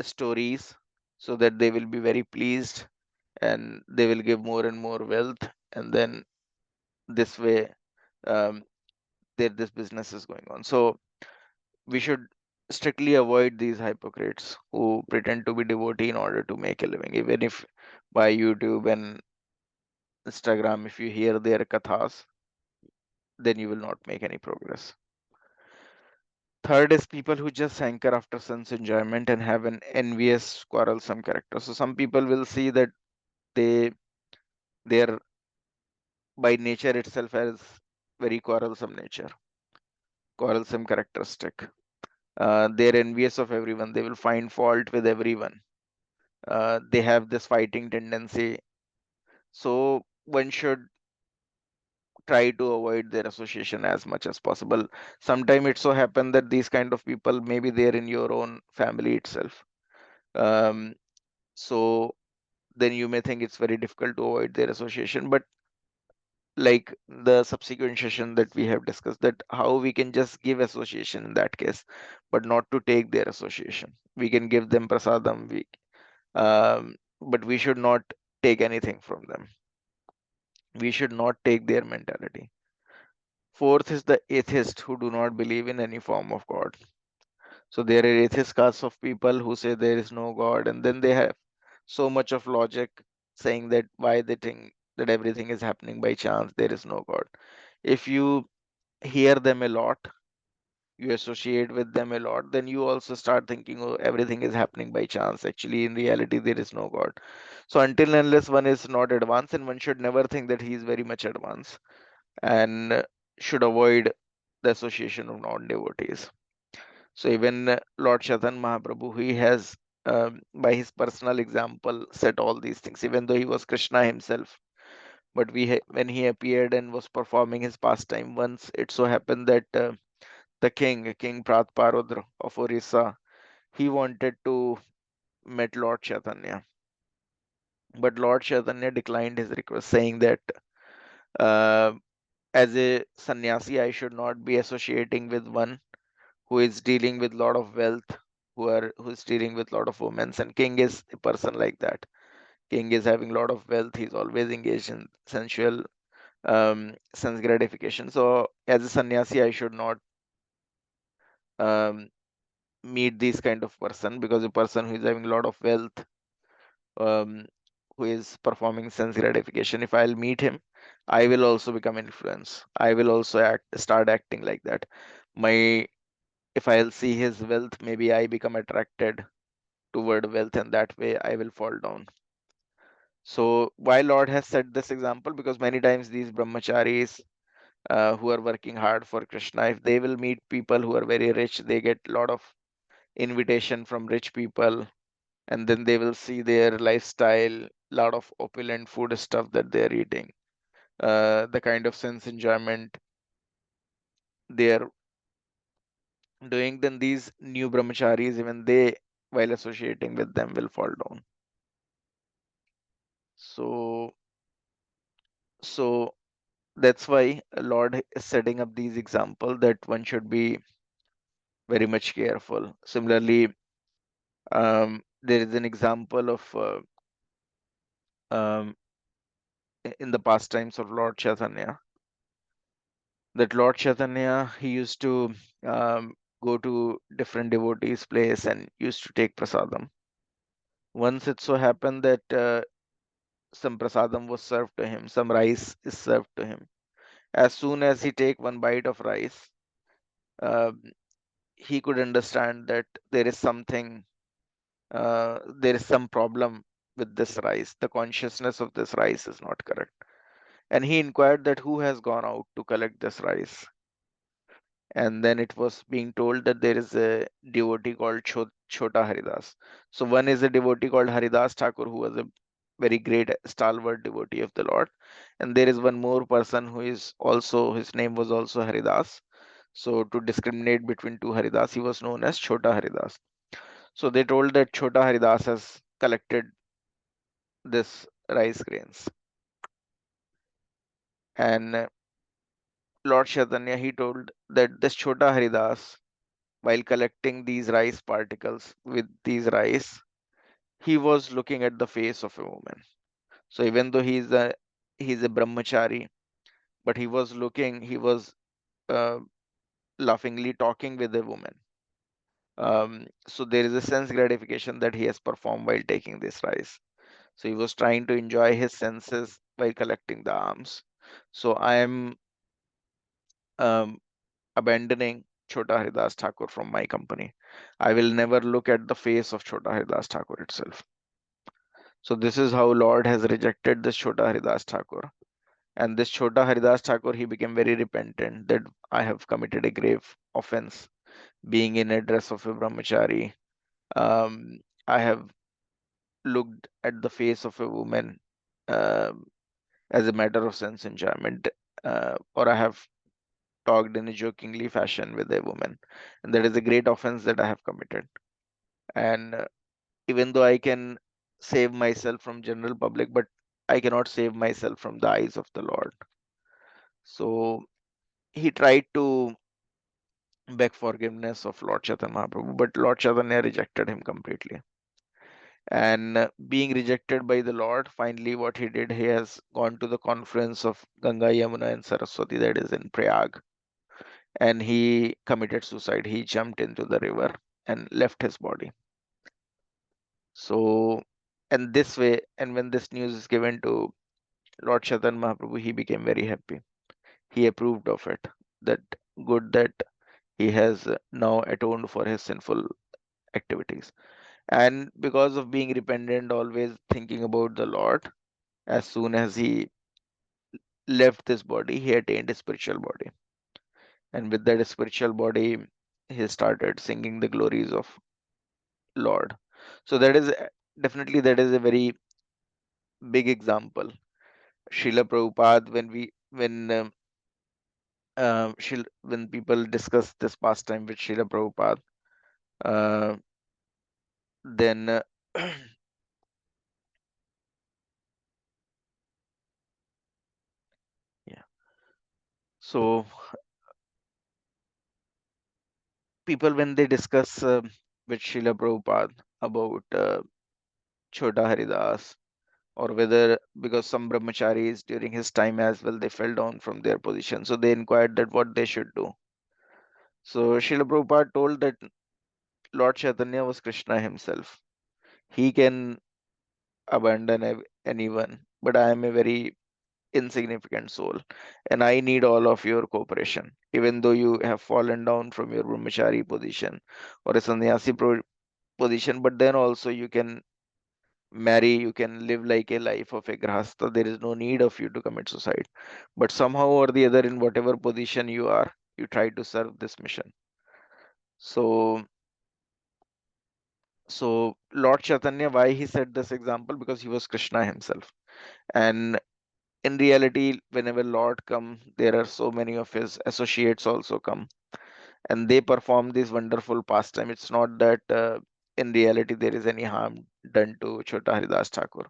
stories, so that they will be very pleased and they will give more and more wealth, and then this way um, this business is going on. So we should strictly avoid these hypocrites who pretend to be devotee in order to make a living. Even if by YouTube and Instagram, if you hear their kathas, then you will not make any progress. Third is people who just hanker after sense enjoyment and have an envious, quarrelsome character. So some people will see that they are by nature itself has very quarrelsome nature, quarrelsome characteristic. They're envious of everyone. They will find fault with everyone. They have this fighting tendency. So one should try to avoid their association as much as possible. Sometimes it so happen that these kind of people maybe they're in your own family itself. Um, so then you may think it's very difficult to avoid their association. But like the subsequent session that we have discussed, that how we can just give association in that case, but not to take their association. We can give them prasadam, but we should not take anything from them. We should not take their mentality. Fourth is the atheist who do not believe in any form of God. So there are atheist castes of people who say there is no God, and then they have so much of logic saying that why they think that everything is happening by chance, there is no God. If you hear them a lot, you associate with them a lot, then you also start thinking, oh, everything is happening by chance. Actually, in reality, there is no God. So until and unless one is not advanced, and one should never think that he is very much advanced, and should avoid the association of non-devotees. So even Lord Chaitanya Mahaprabhu, he has, by his personal example, set all these things, even though he was Krishna himself. But when he appeared and was performing his pastime, once it so happened that the King Pratparodra of Orissa, he wanted to meet Lord Chaitanya. But Lord Chaitanya declined his request, saying that uh, as a sannyasi, I should not be associating with one who is dealing with lot of wealth, who is dealing with lot of women. And king is a person like that. King is having lot of wealth. He's always engaged in sensual sense gratification. So as a sannyasi, I should not um, meet this kind of person, because a person who is having a lot of wealth, um, who is performing sense gratification, if I'll meet him, I will also become influenced. I will also start acting like that. My If I'll see his wealth, maybe I become attracted toward wealth, and that way I will fall down. So why Lord has set this example? Because many times these brahmacharis who are working hard for Krishna, if they will meet people who are very rich, they get a lot of invitation from rich people, and then they will see their lifestyle, lot of opulent food stuff that they're eating, the kind of sense enjoyment they're doing, then these new brahmacharis, even they, while associating with them, will fall down. So so that's why Lord is setting up these examples that one should be very much careful. Similarly, there is an example of um, in the pastimes of Lord Chaitanya, that Lord Chaitanya, he used to go to different devotees' place and used to take prasadam. Once it so happened that some prasadam was served to him, some rice is served to him. As soon as he take one bite of rice, uh, he could understand that there is something there is some problem with this rice. The consciousness of this rice is not correct. And he inquired that who has gone out to collect this rice. And then it was being told that there is a devotee called Chota Haridas. So one is a devotee called Haridas Thakur, who was a very great stalwart devotee of the Lord. And there is one more person who is also, his name was also Haridas. So to discriminate between two Haridas, he was known as Chota Haridas. So they told that Chota Haridas has collected this rice grains. And Lord Chaitanya, he told that this Chota Haridas, while collecting these rice particles with these rice, he was looking at the face of a woman. So even though he's a brahmachari, but he was uh, laughingly talking with a woman. So there is a sense gratification that he has performed while taking this rice. So he was trying to enjoy his senses while collecting the alms. So I am um, abandoning Chota Haridas Thakur from my company. I will never look at the face of Chota Haridas Thakur itself. So this is how Lord has rejected this Chota Haridas Thakur. And this Chota Haridas Thakur, he became very repentant that I have committed a grave offense, being in a dress of a brahmachari. Um, I have looked at the face of a woman um as a matter of sense enjoyment, or I have talked in a jokingly fashion with a woman, and that is a great offense that I have committed. And even though I can save myself from general public, but I cannot save myself from the eyes of the Lord. So he tried to beg forgiveness of Lord Chaitanya Mahaprabhu, but Lord Chaitanya rejected him completely. And being rejected by the Lord, finally, what he did, he has gone to the confluence of Ganga, Yamuna, and Saraswati, that is in Prayag, and he committed suicide. He jumped into the river and left his body. So, and this way, and when this news is given to Lord Chaitanya Mahaprabhu, he became very happy. He approved of it. That good that he has now atoned for his sinful activities. And because of being repentant, always thinking about the Lord, as soon as he left this body, he attained a spiritual body. And with that spiritual body, he started singing the glories of Lord. So that is definitely that is a very big example. Srila Prabhupada, when people discuss this pastime with Srila Prabhupada, uh, then yeah. So people when they discuss with Srila Prabhupada about Chota Haridas, or whether because some brahmacharis during his time as well they fell down from their position, so they inquired that what they should do. So Srila Prabhupada told that Lord Chaitanya was Krishna himself. He can abandon anyone, but I am a very insignificant soul, and I need all of your cooperation. Even though you have fallen down from your brahmachari position or a sannyasi position, but then also you can marry, you can live like a life of a grahastha. There is no need of you to commit suicide. But somehow or the other, in whatever position you are, you try to serve this mission. So, so Lord Chaitanya, why he said this example? Because he was Krishna himself. And in reality, whenever Lord come, there are so many of his associates also come, and they perform this wonderful pastime. It's not that in reality there is any harm done to Chota Haridas Thakur.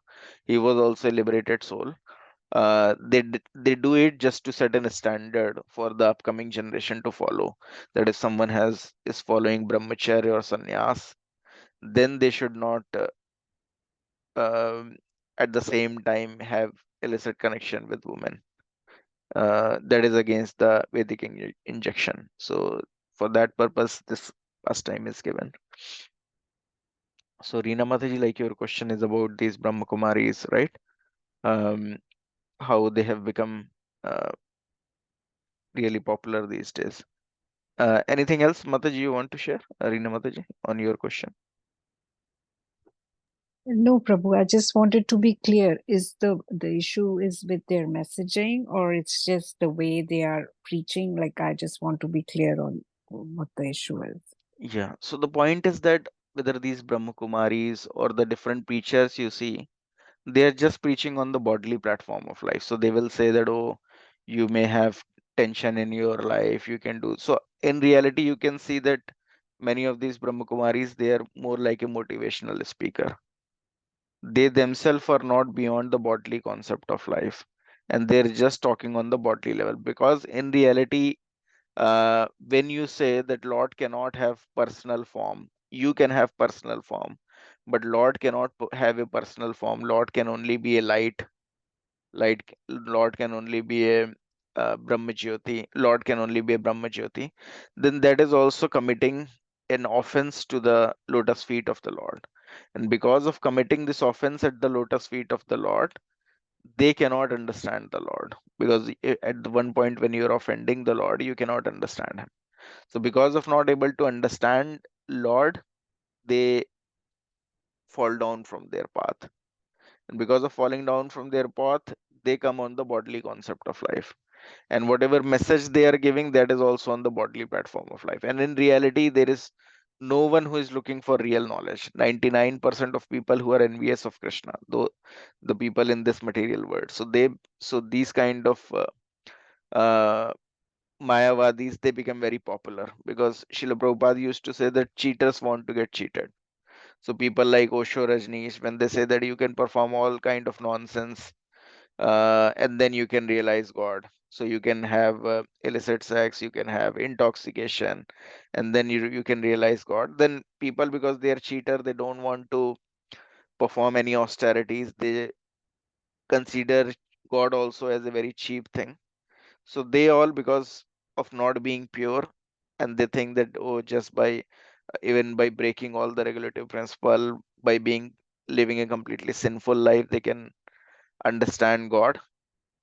He was also a liberated soul. They do it just to set a standard for the upcoming generation to follow. That if someone is following brahmacharya or sannyas, then they should not um at the same time have illicit connection with women. That is against the Vedic injection. So for that purpose, this pastime is given. So Reena Mataji, like your question is about these Brahma Kumaris, right? Um, how they have become uh, really popular these days. Anything else, Mataji, you want to share, Reena Mataji, on your question? No, Prabhu, I just wanted to be clear. Is the issue is with their messaging, or it's just the way they are preaching? Like, I just want to be clear on what the issue is. Yeah, so the point is that whether these Brahmakumaris or the different preachers you see, they're just preaching on the bodily platform of life. So they will say that, oh, you may have tension in your life, you can do. So in reality, you can see that many of these Brahmakumaris, they are more like a motivational speaker. They themselves are not beyond the bodily concept of life, and they're just talking on the bodily level. Because in reality, when you say that Lord cannot have personal form, you can have personal form, but Lord cannot have a personal form. Lord can only be a light. Lord can only be a Brahma Jyoti. Lord can only be a Brahma Jyoti. Then that is also committing an offense to the lotus feet of the Lord. And because of committing this offense at the lotus feet of the Lord, they cannot understand the Lord. Because at the one point when you're offending the Lord, you cannot understand Him. So because of not able to understand Lord, they fall down from their path. And because of falling down from their path, they come on the bodily concept of life. And whatever message they are giving, that is also on the bodily platform of life. And in reality, there is no one who is looking for real knowledge. 99% of people who are envious of Krishna, though the people in this material world. So these kind of uh, Mayavadis, they become very popular because Srila Prabhupada used to say that cheaters want to get cheated. So people like Osho Rajneesh, when they say that you can perform all kind of nonsense, and then you can realize God. So you can have illicit sex, you can have intoxication, and then you can realize God. Then people, because they are cheater, they don't want to perform any austerities. They consider God also as a very cheap thing. So they all, because of not being pure, and they think that, oh, just by even by breaking all the regulative principle, by being living a completely sinful life, they can understand God,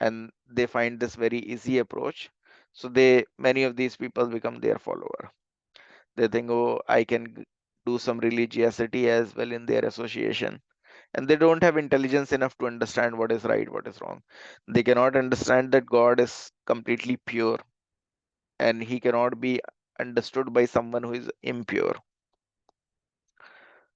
and they find this very easy approach. So they many of these people become their follower. They think, oh, I can do some religiosity as well in their association, and they don't have intelligence enough to understand what is right, what is wrong. They cannot understand that God is completely pure, and he cannot be understood by someone who is impure.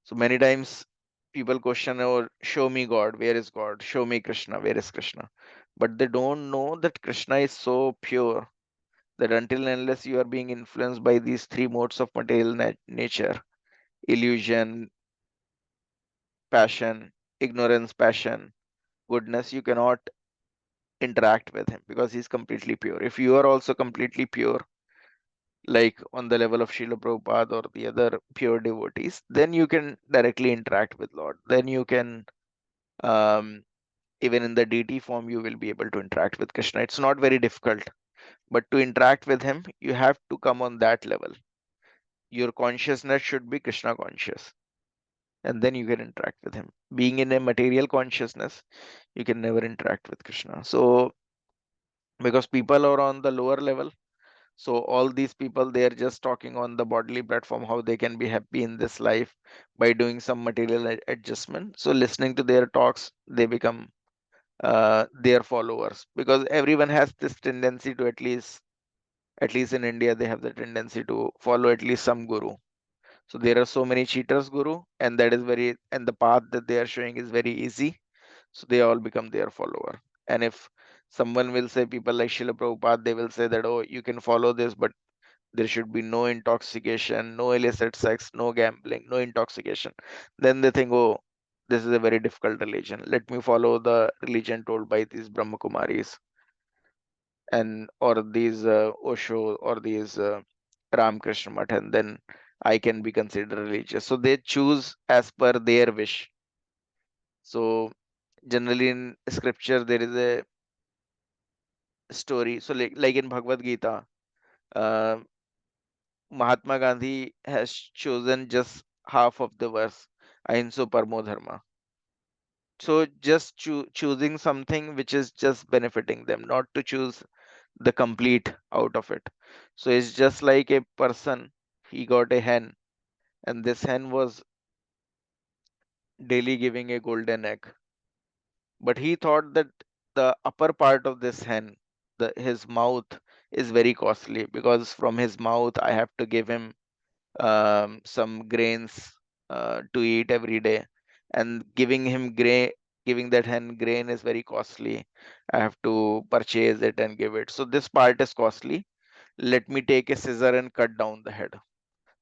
So many times people question, or show me God, where is God? Show me Krishna, where is Krishna? But they don't know that Krishna is so pure that until and unless you are being influenced by these three modes of material nature, illusion, passion, ignorance, passion, goodness, you cannot interact with him because he's completely pure. If you are also completely pure, like on the level of Srila Prabhupada or the other pure devotees, then you can directly interact with Lord. Then you can, um, even in the deity form, you will be able to interact with Krishna. It's not very difficult, but to interact with him, you have to come on that level. Your consciousness should be Krishna conscious, and then you can interact with him. Being in a material consciousness, you can never interact with Krishna. So, because people are on the lower level, so all these people, they are just talking on the bodily platform how they can be happy in this life by doing some material adjustment. So listening to their talks, they become their followers, because everyone has this tendency to at least in India, they have the tendency to follow at least some guru. So there are so many cheaters guru, and that is very, and the path that they are showing is very easy. So they all become their follower. And if someone will say, people like Srila Prabhupada, they will say that, oh, you can follow this, but there should be no intoxication, no illicit sex, no gambling, no intoxication. Then they think, oh, this is a very difficult religion. Let me follow the religion told by these Brahma Kumaris, and or these Osho, or these Ramakrishna Math, and then I can be considered religious. So they choose as per their wish. So generally in scripture there is a story. So like in Bhagavad Gita, uh, Mahatma Gandhi has chosen just half of the verse, Ahimsa Parmo Dharma. So just choosing something which is just benefiting them, not to choose the complete out of it. So it's just like a person, he got a hen, and this hen was daily giving a golden egg. But he thought that the upper part of this hen, his mouth, is very costly, because from his mouth I have to give him some grains to eat every day, and giving that hen grain is very costly. I have to purchase it and give it. So this part is costly. Let me take a scissor and cut down the head.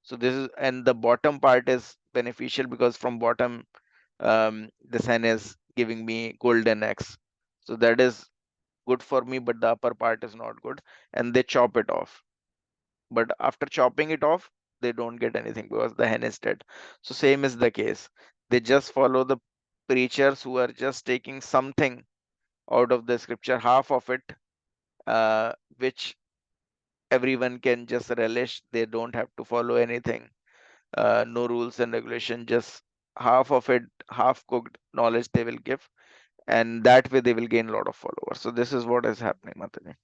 So this is, and the bottom part is beneficial, because from bottom the hen is giving me golden eggs. So that is good for me, but the upper part is not good. And they chop it off. But after chopping it off, they don't get anything, because the hen is dead. So same is the case. They just follow the preachers who are just taking something out of the scripture, half of it, which everyone can just relish. They don't have to follow anything, no rules and regulation, just half of it, half cooked knowledge they will give, and that way they will gain a lot of followers. So this is what is happening, Mataji.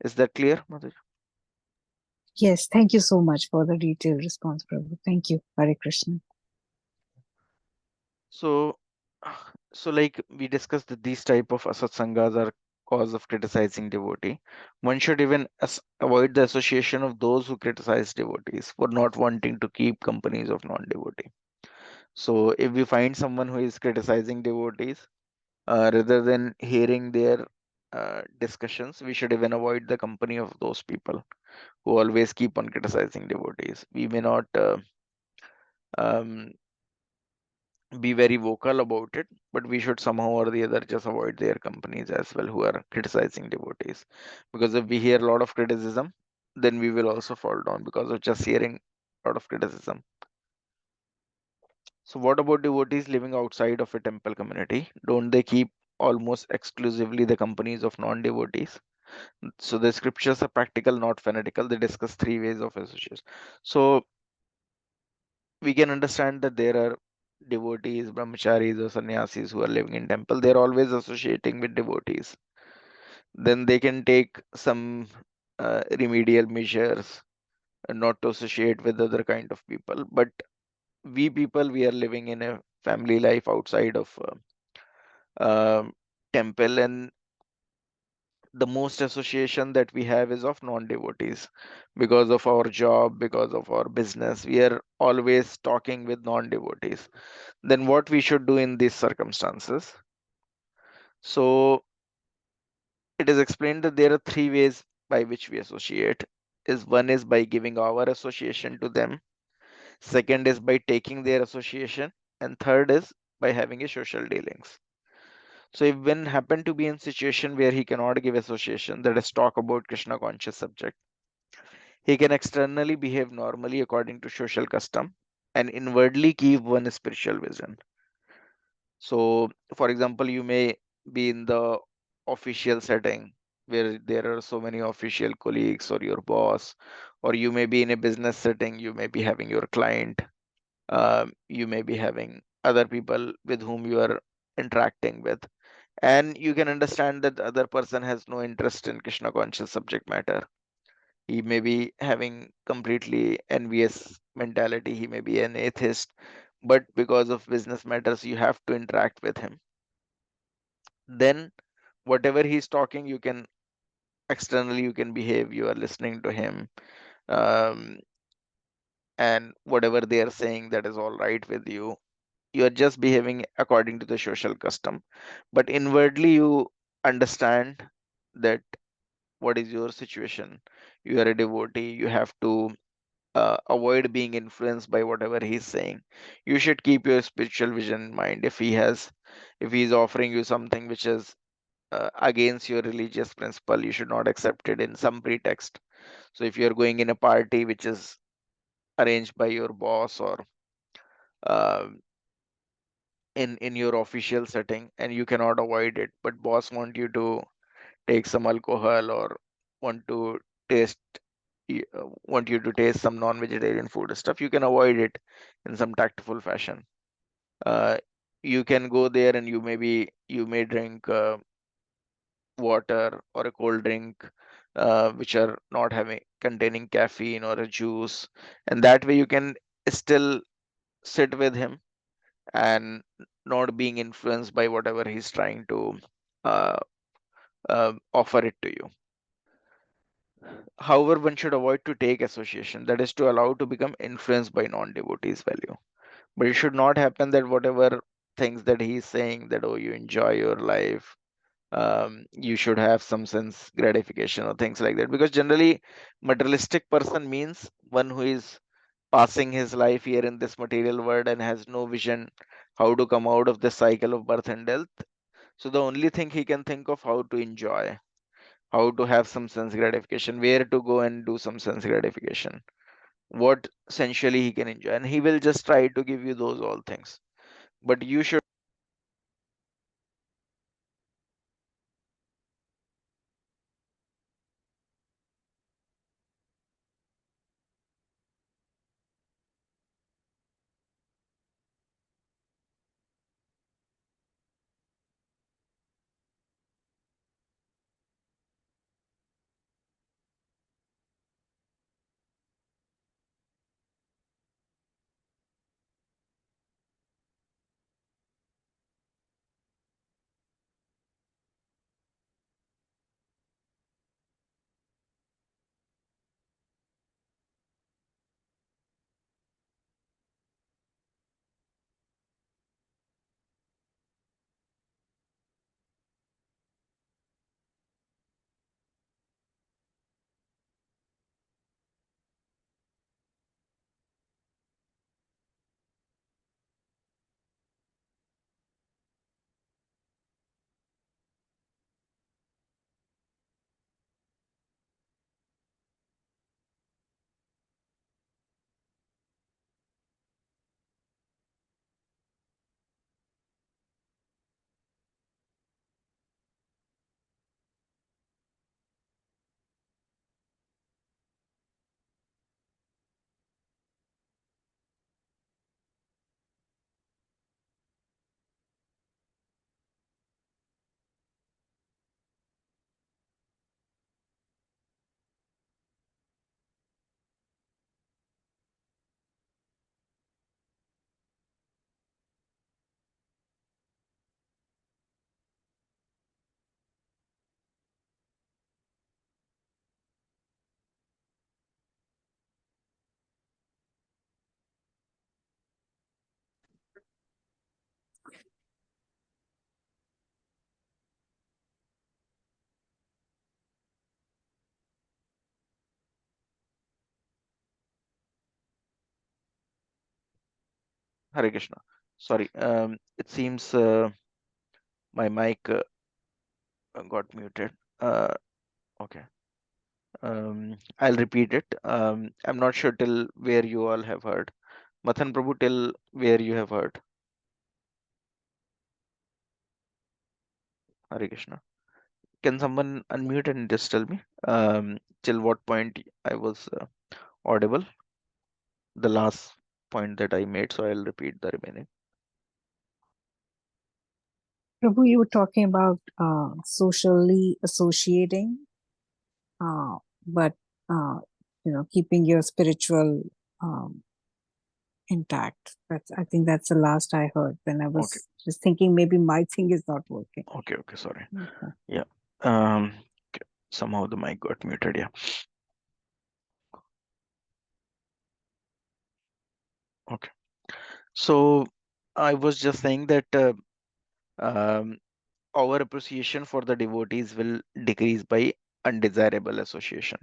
Is that clear, Mataji? Yes, thank you so much for the detailed response, Prabhu. Thank you. Hare Krishna. So, like we discussed, that these type of asatsangas are cause of criticizing devotee. One should even avoid the association of those who criticize devotees for not wanting to keep companies of non-devotee. So if we find someone who is criticizing devotees, rather than hearing their discussions, we should even avoid the company of those people who always keep on criticizing devotees. We may not um, be very vocal about it, but we should somehow or the other just avoid their companies as well who are criticizing devotees. Because if we hear a lot of criticism, then we will also fall down because of just hearing a lot of criticism. So what about devotees living outside of a temple community? Don't they keep almost exclusively the companies of non-devotees? So the scriptures are practical, not fanatical. They discuss three ways of association. So we can understand that there are devotees, brahmacharis or sannyasis who are living in temple. They're always associating with devotees. Then they can take some remedial measures not to associate with other kind of people. But we people, we are living in a family life outside of temple, and the most association that we have is of non-devotees. Because of our job, because of our business, we are always talking with non-devotees. Then what we should do in these circumstances? So it is explained that there are three ways by which we associate. Is one is by giving our association to them, second is by taking their association, and third is by having a social dealings. So if one happen to be in situation where he cannot give association, that is talk about Krishna conscious subject, he can externally behave normally according to social custom and inwardly keep one spiritual vision. So, for example, you may be in the official setting where there are so many official colleagues or your boss, or you may be in a business setting, you may be having your client, you may be having other people with whom you are interacting with, and you can understand that the other person has no interest in Krishna conscious subject matter. He may be having completely envious mentality, he may be an atheist, but because of business matters, you have to interact with him. Then whatever he's talking, you can externally you can behave, you are listening to him, um, and whatever they are saying, that is all right with you. You are just behaving according to the social custom, but inwardly you understand that what is your situation. You are a devotee, you have to avoid being influenced by whatever he's saying. You should keep your spiritual vision in mind. If he's offering you something which is against your religious principle, you should not accept it in some pretext. So if you're going in a party which is arranged by your boss, or uh, in your official setting, and you cannot avoid it, but boss want you to take some alcohol, or want to taste want you to taste some non-vegetarian food stuff, you can avoid it in some tactful fashion. uh, you can go there, and you may drink water or a cold drink, which are not having containing caffeine, or a juice, and that way you can still sit with him, and not being influenced by whatever he's trying to uh, offer it to you. However, one should avoid to take association, that is to allow to become influenced by non-devotees value. But it should not happen that whatever things that he's saying, that oh, you enjoy your life, you should have some sense gratification or things like that, because generally materialistic person means one who is passing his life here in this material world and has no vision how to come out of the cycle of birth and death. So the only thing he can think of how to enjoy, how to have some sense gratification, where to go and do some sense gratification, what essentially he can enjoy, and he will just try to give you those all things. But you should. Hare Krishna. Sorry, it seems my mic got muted. Okay. I'll repeat it. I'm not sure till where you all have heard. Mathan Prabhu, till where you have heard. Hare Krishna. Can someone unmute and just tell me till what point I was audible? The last point that I made, so I'll repeat the remaining. Prabhu, you were talking about socially associating, but keeping your spiritual um, intact. I think that's the last I heard when I was Okay. just thinking maybe my thing is not working. Okay, sorry. Okay. Yeah. Okay. Somehow the mic got muted, yeah. Okay. So I was just saying that um, our appreciation for the devotees will decrease by undesirable association.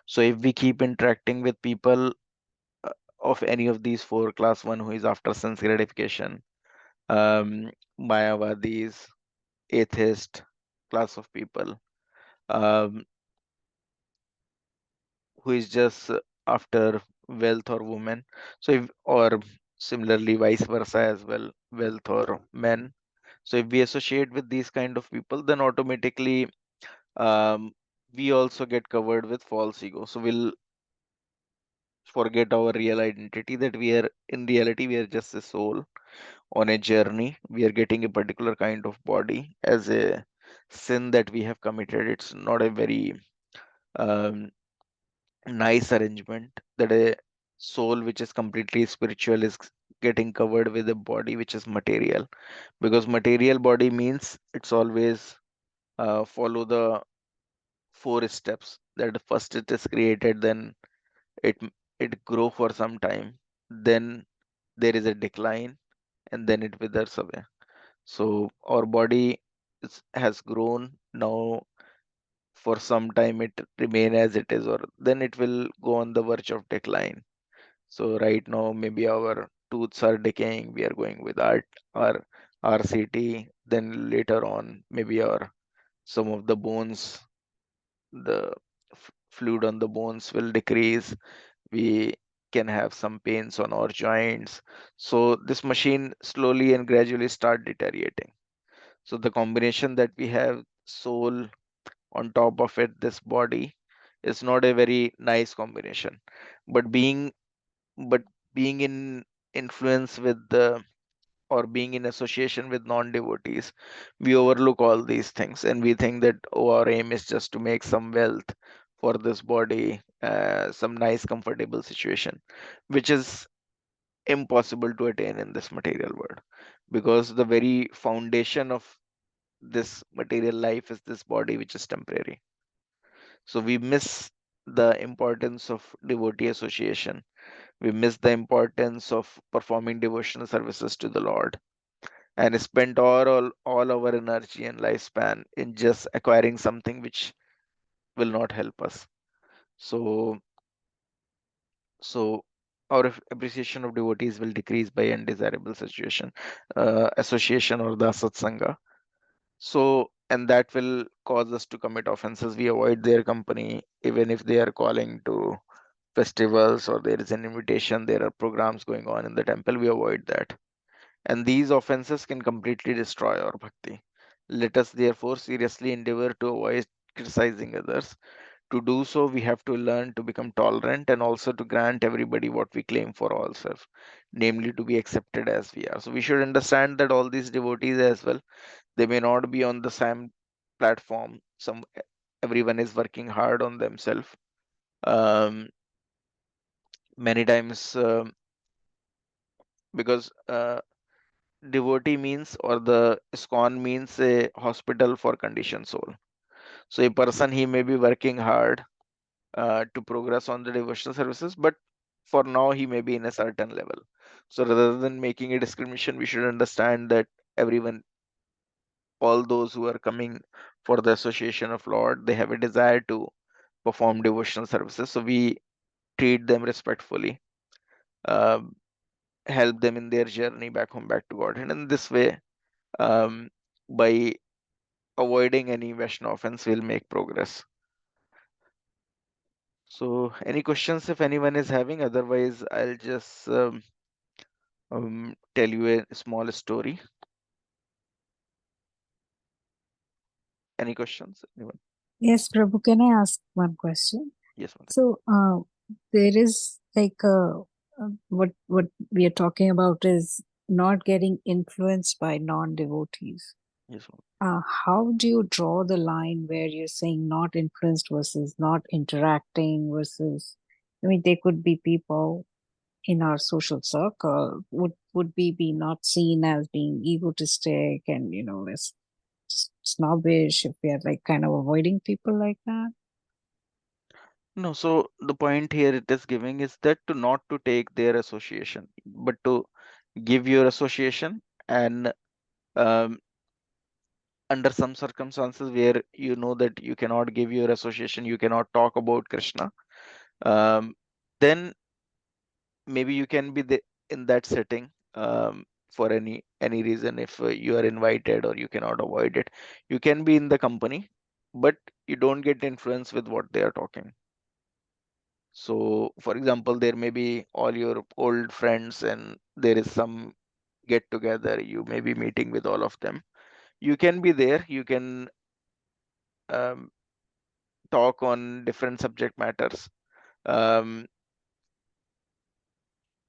So if we keep interacting with people of any of these four, class one who is after sense gratification, um, Mayavadis, atheist class of people, um, who is just after wealth or women. So if, or similarly vice versa as well, wealth or men. So if we associate with these kind of people, then automatically um, we also get covered with false ego. So we'll forget our real identity, that we are in reality we are just a soul on a journey. We are getting a particular kind of body as a sin that we have committed. It's not a very um, nice arrangement that a soul which is completely spiritual is getting covered with a body which is material, because material body means it's always follow the four steps. That first it is created, then it it grow for some time, then there is a decline, and then it withers away. So our body has grown now. For some time it remain as it is, or then it will go on the verge of decline. So right now maybe our tooths are decaying, we are going with our RCT, then later on maybe our some of the bones, the fluid on the bones will decrease, we can have some pains on our joints. So this machine slowly and gradually start deteriorating. So the combination that we have, soul on top of it, this body, is not a very nice combination. But but being in influence with the, or being in association with non-devotees, we overlook all these things and we think that, oh, our aim is just to make some wealth for this body, some nice comfortable situation, which is impossible to attain in this material world, because the very foundation of this material life is this body which is temporary. So we miss the importance of devotee association, we miss the importance of performing devotional services to the Lord, and spend all our energy and lifespan in just acquiring something which will not help us. So, so our appreciation of devotees will decrease by undesirable situation, association, or the satsanga. So, and that will cause us to commit offenses. We avoid their company, even if they are calling to festivals or there is an invitation, there are programs going on in the temple, we avoid that. And these offenses can completely destroy our bhakti. Let us therefore seriously endeavor to avoid criticizing others. To do so, we have to learn to become tolerant and also to grant everybody what we claim for ourselves, namely to be accepted as we are. So we should understand that all these devotees as well, they may not be on the same platform. Everyone is working hard on themselves. Um, Many times, because devotee means, or the ISKCON means, a hospital for conditioned soul. So a person, he may be working hard to progress on the devotional services, but for now he may be in a certain level. So rather than making a discrimination, we should understand that everyone, all those who are coming for the association of Lord, they have a desire to perform devotional services. So we treat them respectfully, uh, help them in their journey back home, back to God. And in this way, um, by avoiding any Vaishnava offense, will make progress. So any questions if anyone is having? Otherwise, I'll just tell you a small story. Any questions? Anyone? Yes, Prabhu, can I ask one question? Yes, Mother. So, there is like what we are talking about is not getting influenced by non-devotees. Yes, Mother. How do you draw the line where you're saying not influenced versus not interacting versus, I mean, there could be people in our social circle would be not seen as being egotistic and, you know, as snobbish if we are like kind of avoiding people like that? No, so the point here it is giving is that to not to take their association, but to give your association, and um, under some circumstances where you know that you cannot give your association, you cannot talk about Krishna, then maybe you can be in that setting, for any reason. If you are invited or you cannot avoid it, you can be in the company, but you don't get influenced with what they are talking. So for example, there may be all your old friends and there is some get together, you may be meeting with all of them, you can be there, you can um, talk on different subject matters, um,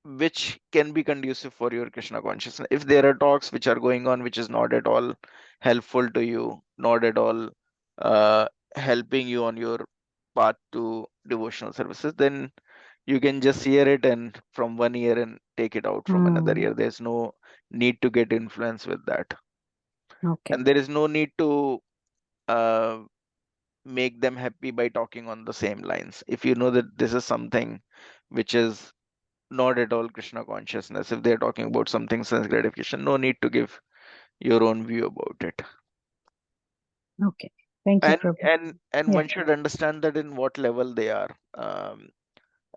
which can be conducive for your Krishna consciousness. If there are talks which are going on which is not at all helpful to you, not at all uh, helping you on your path to devotional services, then You can just hear it and from one ear and take it out from another Mm. ear. There's no need to get influence with that. Okay. And there is no need to uh, make them happy by talking on the same lines. If you know that this is something which is not at all Krishna consciousness, if they're talking about something sense gratification, no need to give your own view about it. Okay. Thank you, And Prabhu. and Yeah. one should understand that in what level they are.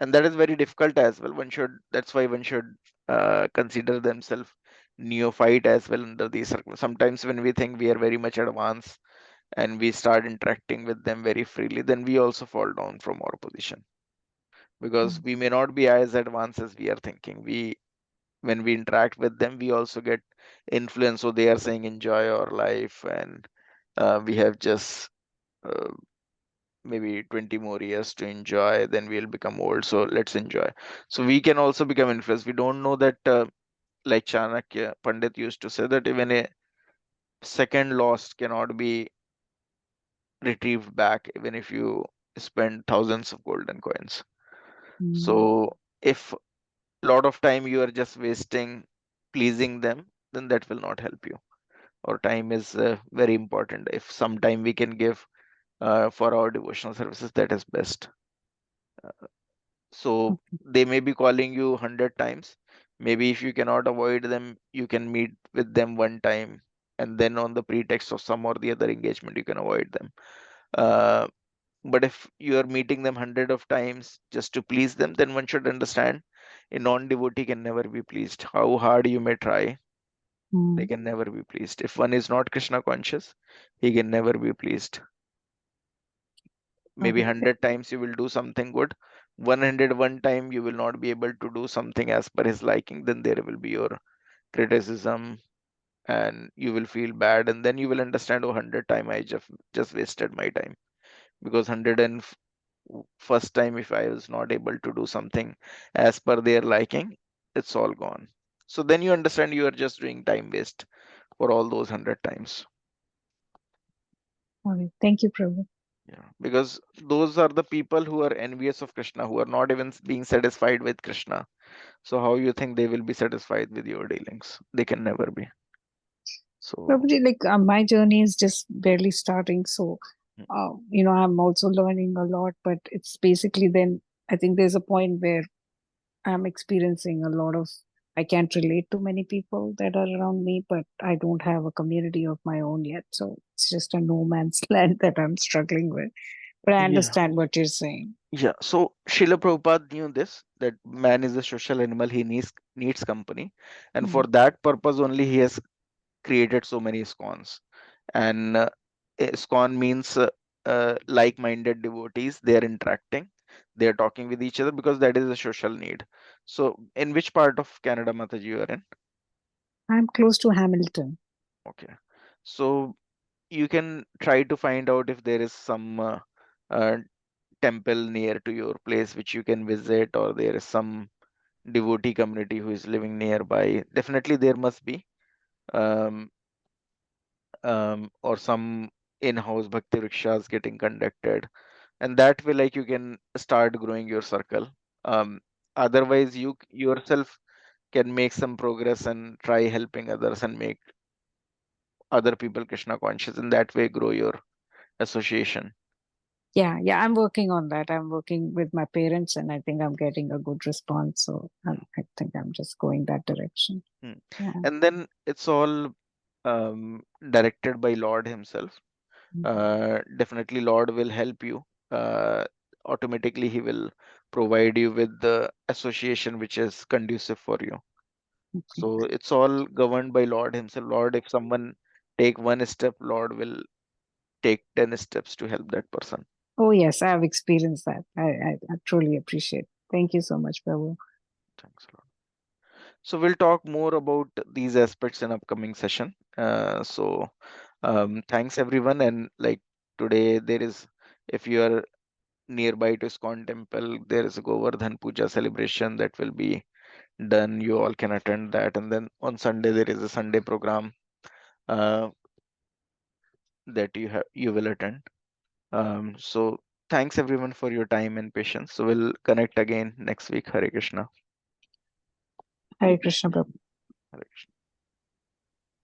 And that is very difficult as well. That's why one should consider themselves neophyte as well under these circumstances. Sometimes when we think we are very much advanced and we start interacting with them very freely, then we also fall down from our position because Mm. we may not be as advanced as we are thinking. When we interact with them, we also get influence. So they are saying enjoy our life, and we have just uh, maybe 20 more years to enjoy, then we'll become old. So let's enjoy. So we can also become influenced. We don't know that, like Chanakya Pandit used to say, that even a second lost cannot be retrieved back, even if you spend thousands of golden coins. Mm. So if a lot of time you are just wasting pleasing them, then that will not help you. Our time is very important. If some time we can give for our devotional services, that is best. So Okay. they may be calling you 100 times. Maybe if you cannot avoid them, you can meet with them one time, and then on the pretext of some or the other engagement, you can avoid them. Uh, but if you are meeting them hundred of times just to please them, then one should understand a non-devotee can never be pleased. How hard you may try, they Mm. can never be pleased. If one is not Krishna conscious, he can never be pleased. Maybe Okay. 100 times you will do something good, 101 time you will not be able to do something as per his liking, then there will be your criticism and you will feel bad, and then you will understand, oh, 100 time I just wasted my time, because 101st time if I was not able to do something as per their liking, it's all gone. So then you understand you are just doing time waste for all those 100 times. Okay. Thank you, Prabhu. Yeah, because those are the people who are envious of Krishna, who are not even being satisfied with Krishna. So how you think they will be satisfied with your dealings? They can never be. So Probably like my journey is just barely starting. So, mm, I'm also learning a lot, but it's basically then I think there's a point where I'm experiencing a lot of, I can't relate to many people that are around me, but I don't have a community of my own yet. So it's just a no man's land that I'm struggling with. But I yeah, understand what you're saying. yeah. So Srila Prabhupada knew this, that man is a social animal. He needs company, and for Mm. that purpose only he has created so many ISKCONs. And ISKCON means like-minded devotees. They are interacting, they are talking with each other because that is a social need. So in which part of Canada, Mataji, you are in? I'm close to Hamilton. Okay. So you can try to find out if there is some uh, temple near to your place which you can visit, or there is some devotee community who is living nearby. Definitely there must be. Um, or some in-house bhakti rickshaws getting conducted, and that way like you can start growing your circle. um, Otherwise you yourself can make some progress and try helping others and make other people Krishna conscious, and that way grow your association. Yeah, I'm working on that. I'm working with my parents, and I think I'm getting a good response. So I think I'm just going that direction. Hmm. Yeah. And then it's all directed by Lord himself. Mm. Definitely Lord will help you. uh, Automatically he will provide you with the association which is conducive for you. Okay. So it's all governed by Lord himself. Lord, if someone take one step, Lord will take 10 steps to help that person. Oh, yes, I have experienced that. I truly appreciate. Thank you so much, Prabhu. Thanks, Lord. So we'll talk more about these aspects in upcoming session. Thanks everyone. And like today, there is, if you are nearby to Iskon temple, there is a Govardhan Puja celebration that will be done. You all can attend that. And then on Sunday, there is a Sunday program that you will attend. So thanks everyone for your time and patience. So we'll connect again next week. Hare Krishna. Hare Krishna, Prabhu. Hare Krishna.